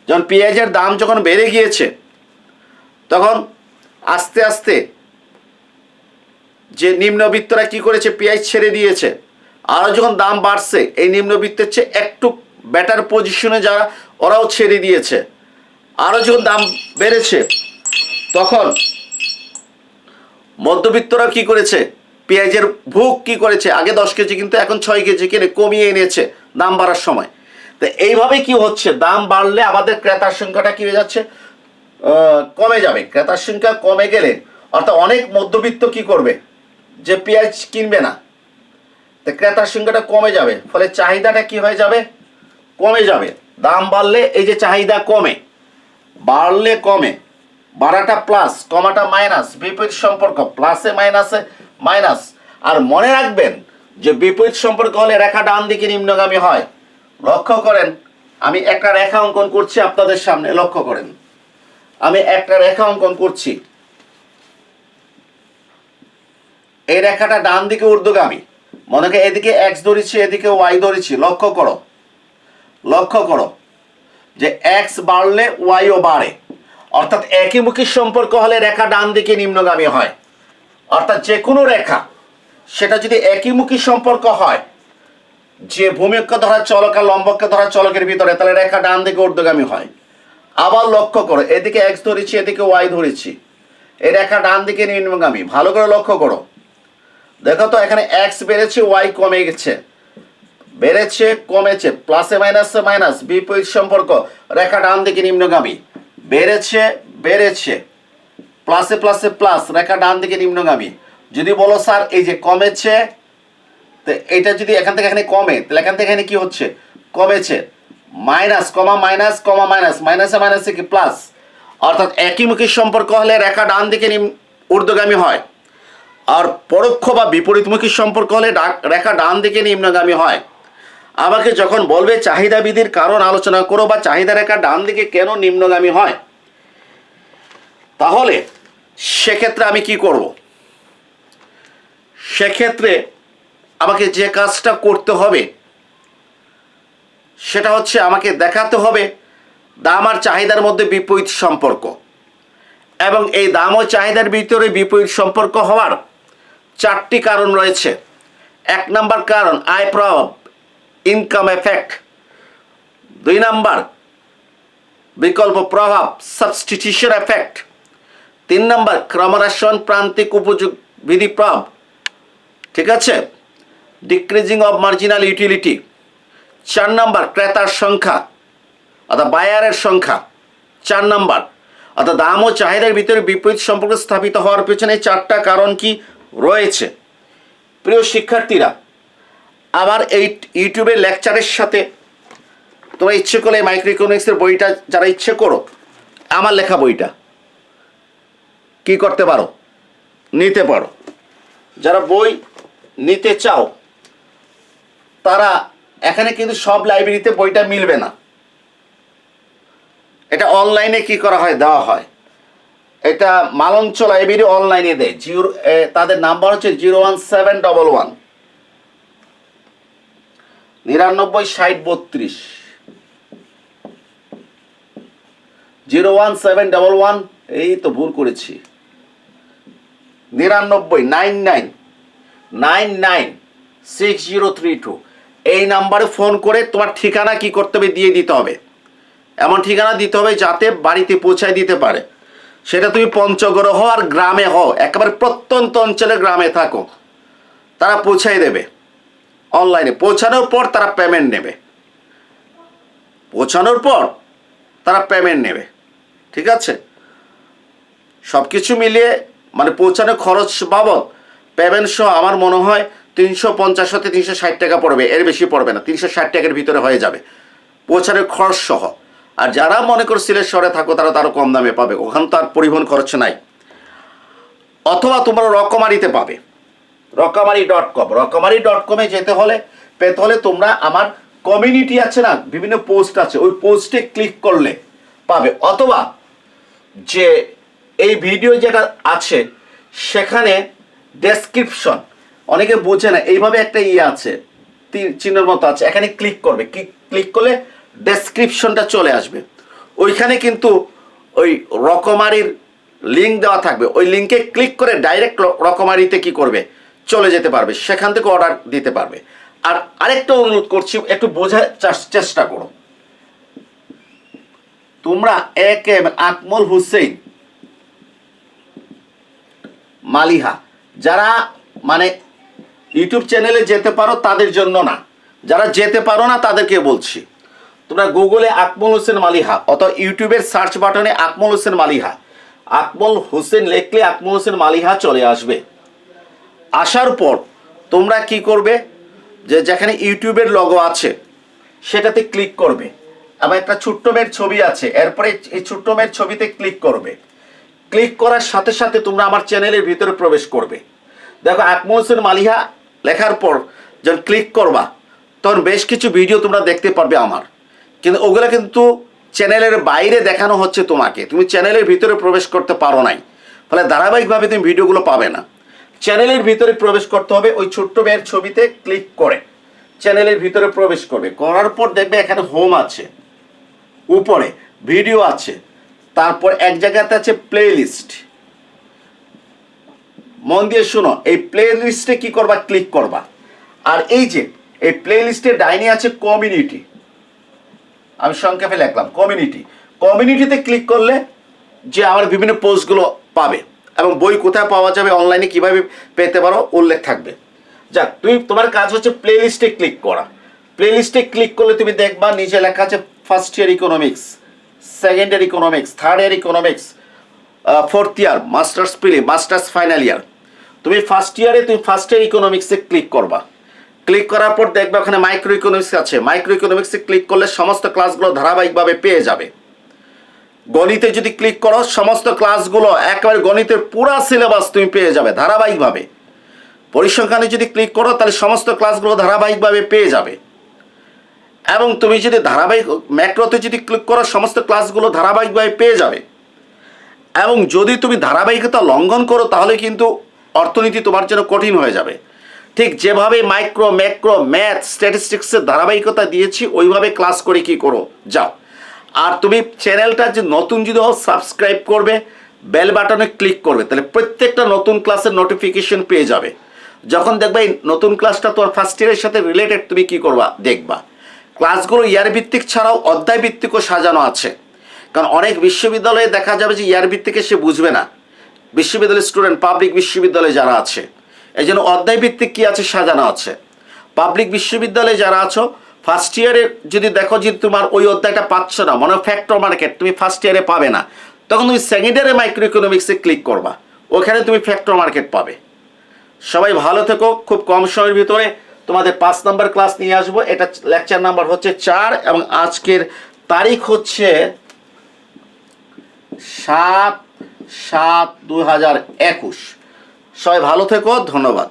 যেমন পেঁয়াজের দাম যখন বেড়ে গিয়েছে, তখন আস্তে আস্তে যে নিম্নবিত্তরা কি করেছে? পেঁয়াজ ছেড়ে দিয়েছে। আরও যখন দাম বাড়ছে, এই নিম্নবিত্তের চেয়ে একটু বেটার পজিশনে যারা, ওরাও ছেড়ে দিয়েছে। আরও যখন দাম বেড়েছে, তখন মধ্যবিত্তরা কি করেছে? পেঁয়াজের ভোগ কি করেছে? আগে 10 কেজি কিন্তু এখন 6 কেজি কিনে কমিয়ে এনেছে দাম বাড়ার সময়। তো এইভাবে কি হচ্ছে? দাম বাড়লে আমাদের ক্রেতার সংখ্যাটা কি হয়ে যাচ্ছে? কমে যাবে। ক্রেতার সংখ্যা কমে গেলে, অর্থাৎ অনেক মধ্যবিত্ত কি করবে? যে পেঁয়াজ কিনবে না। তো ক্রেতার সংখ্যাটা কমে যাবে, ফলে চাহিদাটা কি হয়ে যাবে? কমে যাবে। দাম বাড়লে এই যে চাহিদা কমে, বাড়লে কমে, বাড়াটা প্লাস কমাটা মাইনাস, বিপরীত সম্পর্ক প্লাসে মাইনাসে মাইনাস। আর মনে রাখবেন যে বিপরীত সম্পর্ক হলে রেখা ডান দিকে নিম্নগামী হয়। লক্ষ্য করেন, আমি একটা রেখা অঙ্কন করছি আপনাদের সামনে, লক্ষ্য করেন আমি একটা রেখা অঙ্কন করছি। এই রেখাটা ডান দিকে ঊর্ধ্বগামী, মনে করি এদিকে এক্স ধরেছি, এদিকে ওয়াই ধরেছি। লক্ষ্য করো, লক্ষ্য করো যে এক্স বাড়লে ওয়াইও বাড়ে, অর্থাৎ একইমুখী সম্পর্ক হলে রেখা ডান দিকে নিম্নগামী হয়। অর্থাৎ যে কোনো রেখা সেটা যদি একইমুখী সম্পর্ক হয়, যে ভূমিকে ধরা চলক আর লম্বককে ধরা চলকের ভিতরে, তাহলে রেখা ডান দিকে ঊর্ধ্বগামী হয়। আবার লক্ষ্য করো, এদিকে এক্স ধরেছি, এদিকে ওয়াই ধরেছি, এই রেখা ডান দিকে নিম্নগামী। ভালো করে লক্ষ্য করো, দেখো তো এখানে এক্স বেড়েছে, ওয়াই কমে গেছে, বেড়েছে কমেছে, প্লাসে মাইনাসে মাইনাস, বিপরীত সম্পর্ক, রেখা ডান দিকে নিম্নগামী। বেড়েছে বেড়েছে, প্লাসে প্লাসে প্লাস, রেখা ডান দিকে নিম্নগামী। যদি বলো স্যার এই যে কমেছে, তো এটা যদি এখান থেকে এখানে কমে, তাহলে এখান থেকে এখানে কি হচ্ছে, কমেছে, মাইনাস কমা মাইনাস কমা মাইনাস, মাইনাসে মাইনাসে কি প্লাস। অর্থাৎ একইমুখী সম্পর্ক হলে রেখা ডান দিকে ঊর্ধ্বগামী হয়, আর পরোক্ষ বা বিপরীতমুখী সম্পর্ক হলে রেখা ডান দিকে নিম্নগামী হয়। আমাকে যখন বলবে চাহিদা বিধির কারণ আলোচনা করো বা চাহিদা রেখা ডান দিকে কেন নিম্নগামী হয়, তাহলে সেক্ষেত্রে আমি কি করব? সেক্ষেত্রে আমাকে যে কাজটা করতে হবে সেটা হচ্ছে আমাকে দেখাতে হবে দাম আর চাহিদার মধ্যে বিপরীত সম্পর্ক, এবং এই দাম ও চাহিদার ভিতরে বিপরীত সম্পর্ক হওয়ার 4টি কারণ রয়েছে। 1 নম্বর কারণ আয় প্রভাব, ইনকাম এফেক্ট। 2 নম্বর বিকল্প প্রভাব, সাবস্টিটিউশন এফেক্ট। 3 নম্বর ক্রমহ্রাসন প্রান্তিক উপযোগ বিধি প্রভাব, ঠিক আছে, ডিক্রিজিং অফ মার্জিনাল ইউটিলিটি। 4 নম্বর ক্রেতার সংখ্যা অর্থাৎ বায়ারের সংখ্যা। 4 নম্বর অর্থাৎ দাম ও চাহিদার ভিতরে বিপরীত সম্পর্ক স্থাপিত হওয়ার পেছনে 4টা কারণ কি রয়েছে। প্রিয় শিক্ষার্থীরা, আবার এই ইউটিউবের লেকচারের সাথে তোমরা ইচ্ছে করলে মাইক্রো ইকোনমিক্সের বইটা যারা ইচ্ছে করো, আমার লেখা বইটা কি করতে পারো, নিতে পারো। যারা বই নিতে চাও তারা, এখানে কিন্তু সব লাইব্রেরিতে বইটা মিলবে না, এটা অনলাইনে কি করা হয়, দেওয়া হয়। এটা মালঞ্চ লাইব্রেরি অনলাইনে দেয়। তাদের নাম্বার হচ্ছে 01711 99 60 32 01711। এই তো ভুল করেছি, 99 99 6032। এই নাম্বারে ফোন করে তোমার ঠিকানা কি করতে হবে, দিয়ে দিতে হবে। এমন ঠিকানা দিতে হবে যাতে বাড়িতে পৌঁছায় দিতে পারে। সেটা তুমি পঞ্চগড় হও আর গ্রামে হও, একেবারে প্রত্যন্ত অঞ্চলে গ্রামে থাকো, তারা পৌঁছাই দেবে অনলাইনে। পৌঁছানোর পর তারা পেমেন্ট নেবে, পৌঁছানোর পর তারা পেমেন্ট নেবে, ঠিক আছে। সব কিছু মিলিয়ে মানে পৌঁছানোর খরচ বাবদ পেমেন্ট সহ আমার মনে হয় 350 হতে 360 টাকা পড়বে, এর বেশি পড়বে না, 360 টাকার ভিতরে হয়ে যাবে পৌঁছানোর খরচ সহ। আর যারা মনে করো সিলেট শহরে থাকো তারা তারও কম দামে পাবে, ওখানে তো আর পরিবহন খরচ নাই। অথবা তোমরা রকমারিতে পাবে, রকমারি.com। রকমারি.com-এ যেতে হলে, পেতে হলে তোমরা আমার কমিউনিটি আছে না, বিভিন্ন পোস্ট আছে, ওই পোস্টে ক্লিক করলে পাবে। অথবা যে এই ভিডিও যেটা আছে সেখানে ডেসক্রিপশন, অনেকে বোঝে না, এইভাবে একটা আছে, চিহ্নের মতো আছে, এখানে ক্লিক করবে, ক্লিক করলে ডেসক্রিপশনটা চলে আসবে। ওইখানে কিন্তু ওই রকমারির লিঙ্ক দেওয়া থাকবে, ওই লিঙ্কে ক্লিক করে ডাইরেক্ট রকমারিতে কি করবে, চলে যেতে পারবে, সেখান থেকে অর্ডার দিতে পারবে। আর আরেকটা অনুরোধ করছি, একটু বোঝার চেষ্টা করো। তোমরা AKM আকমল হোসেন মালিহা যারা মানে ইউটিউব চ্যানেলে যেতে পারো তাদের জন্য না, যারা যেতে পারো না তাদেরকে বলছি, তোমরা গুগলে আকমল হোসেন মালিহা অথবা ইউটিউবের সার্চ বাটনে আকমল হোসেন মালিহা, আকমল হোসেন লিখলে আকমল হোসেন মালিহা চলে আসবে। আসার পর তোমরা কি করবে, যে যেখানে ইউটিউবের লোগো আছে সেটাতে ক্লিক করবে, আবার একটা ছোট্ট মেয়ের ছবি আছে, এরপরে এই ছোট্ট মেয়ের ছবিতে ক্লিক করবে। ক্লিক করার সাথে সাথে তোমরা আমার চ্যানেলের ভিতরে প্রবেশ করবে। দেখো আকমল হোসেন মালিহা লেখার পর যখন ক্লিক করবা তখন বেশ কিছু ভিডিও তোমরা দেখতে পারবে আমার, কিন্তু ওগুলো কিন্তু চ্যানেলের বাইরে দেখানো হচ্ছে তোমাকে, তুমি চ্যানেলের ভিতরে প্রবেশ করতে পারো নাই, ফলে ধারাবাহিকভাবে তুমি ভিডিওগুলো পাবে না। চ্যানেলের ভিতরে প্রবেশ করতে হবে, ওই ছোট্ট মেয়ের ছবিতে ক্লিক করে চ্যানেলের ভিতরে প্রবেশ করবে। করার পর দেখবে এখানে হোম আছে, উপরে ভিডিও আছে, তারপর এক জায়গাতে আছে প্লে লিস্ট। মন দিয়ে শোনো, এই প্লে লিস্টে কি করবা, ক্লিক করবা। আর এই যে এই প্লে লিস্টের ডাইনে আছে কমিউনিটি, আমি সংক্ষেপে লিখলাম কমিউনিটি। কমিউনিটিতে ক্লিক করলে যে আমার বিভিন্ন পোস্টগুলো পাবে এবং বই কোথায় পাওয়া যাবে, অনলাইনে কিভাবে পেতে পারো উল্লেখ থাকবে। যাক, তোমার কাজ হচ্ছে প্লে লিস্টে ক্লিক করা। প্লে লিস্টে ক্লিক করলে তুমি দেখবা নিচে লেখা আছে first year economics, second year economics, third year economics, fourth year, masters prelim, masters final year. তুমি ফার্স্ট ইয়ারে তুমি ফার্স্ট ইয়ার ইকোনমিক্সে ক্লিক করবা। ক্লিক করার পর দেখবে ওখানে মাইক্রো ইকোনমিক্স আছে, মাইক্রো ইকোনমিক্সে ক্লিক করলে সমস্ত ক্লাসগুলো ধারাবাহিকভাবে পেয়ে যাবে। গণিতে যদি ক্লিক করো সমস্ত ক্লাসগুলো একেবারে গণিতের পুরা সিলেবাস তুমি পেয়ে যাবে ধারাবাহিকভাবে। পরিসংখ্যানে যদি ক্লিক করো তাহলে সমস্ত ক্লাসগুলো ধারাবাহিকভাবে পেয়ে যাবে। এবং তুমি যদি ধারাবাহিক ম্যাক্রোতে যদি ক্লিক করো সমস্ত ক্লাসগুলো ধারাবাহিকভাবে পেয়ে যাবে। এবং যদি তুমি ধারাবাহিকতা লঙ্ঘন করো তাহলে কিন্তু অর্থনীতি তোমার জন্য কঠিন হয়ে যাবে। ঠিক যেভাবে মাইক্রো, ম্যাক্রো, ম্যাথ, স্ট্যাটিস্টিক্সের ধারাবাহিকতা দিয়েছি ওইভাবে ক্লাস করে কি করো যাও। আর তুমি চ্যানেলটা যে নতুন যদি হও সাবস্ক্রাইব করবে, বেল বাটনে ক্লিক করবে, তাহলে প্রত্যেকটা নতুন ক্লাসের নোটিফিকেশন পেয়ে যাবে। যখন দেখবে এই নতুন ক্লাসটা তোমার ফার্স্ট ইয়ারের সাথে রিলেটেড তুমি কি করবা দেখবা। ক্লাসগুলো ইয়ার ভিত্তিক ছাড়াও অধ্যায় ভিত্তিকও সাজানো আছে, কারণ অনেক বিশ্ববিদ্যালয়ে দেখা যাবে যে ইয়ার ভিত্তিকে সে বুঝবে না, বিশ্ববিদ্যালয়ের স্টুডেন্ট পাবলিক বিশ্ববিদ্যালয়ে যারা আছে, এই জন্য অধ্যায় ভিত্তিক কী আছে সাজানো আছে। পাবলিক বিশ্ববিদ্যালয়ে যারা আছো ফার্স্ট ইয়ারে যদি দেখো যে তোমার ওই অধ্যায়টা পাচ্ছ না, মনে ফ্যাক্টর মার্কেট তুমি ফার্স্ট ইয়ারে পাবে না, তখন তুমি সেকেন্ড ইয়ারে মাইক্রো ইকোনমিক্সে ক্লিক করবা, ওখানে তুমি ফ্যাক্টর মার্কেট পাবে। সবাই ভালো থেকো, খুব কম সময়ের ভিতরে তোমাদের 5 নম্বর ক্লাস নিয়ে আসবো। এটা লেকচার নাম্বার হচ্ছে 4 এবং আজকের তারিখ হচ্ছে 7/7/2021। সবাই ভালো থেকো, ধন্যবাদ।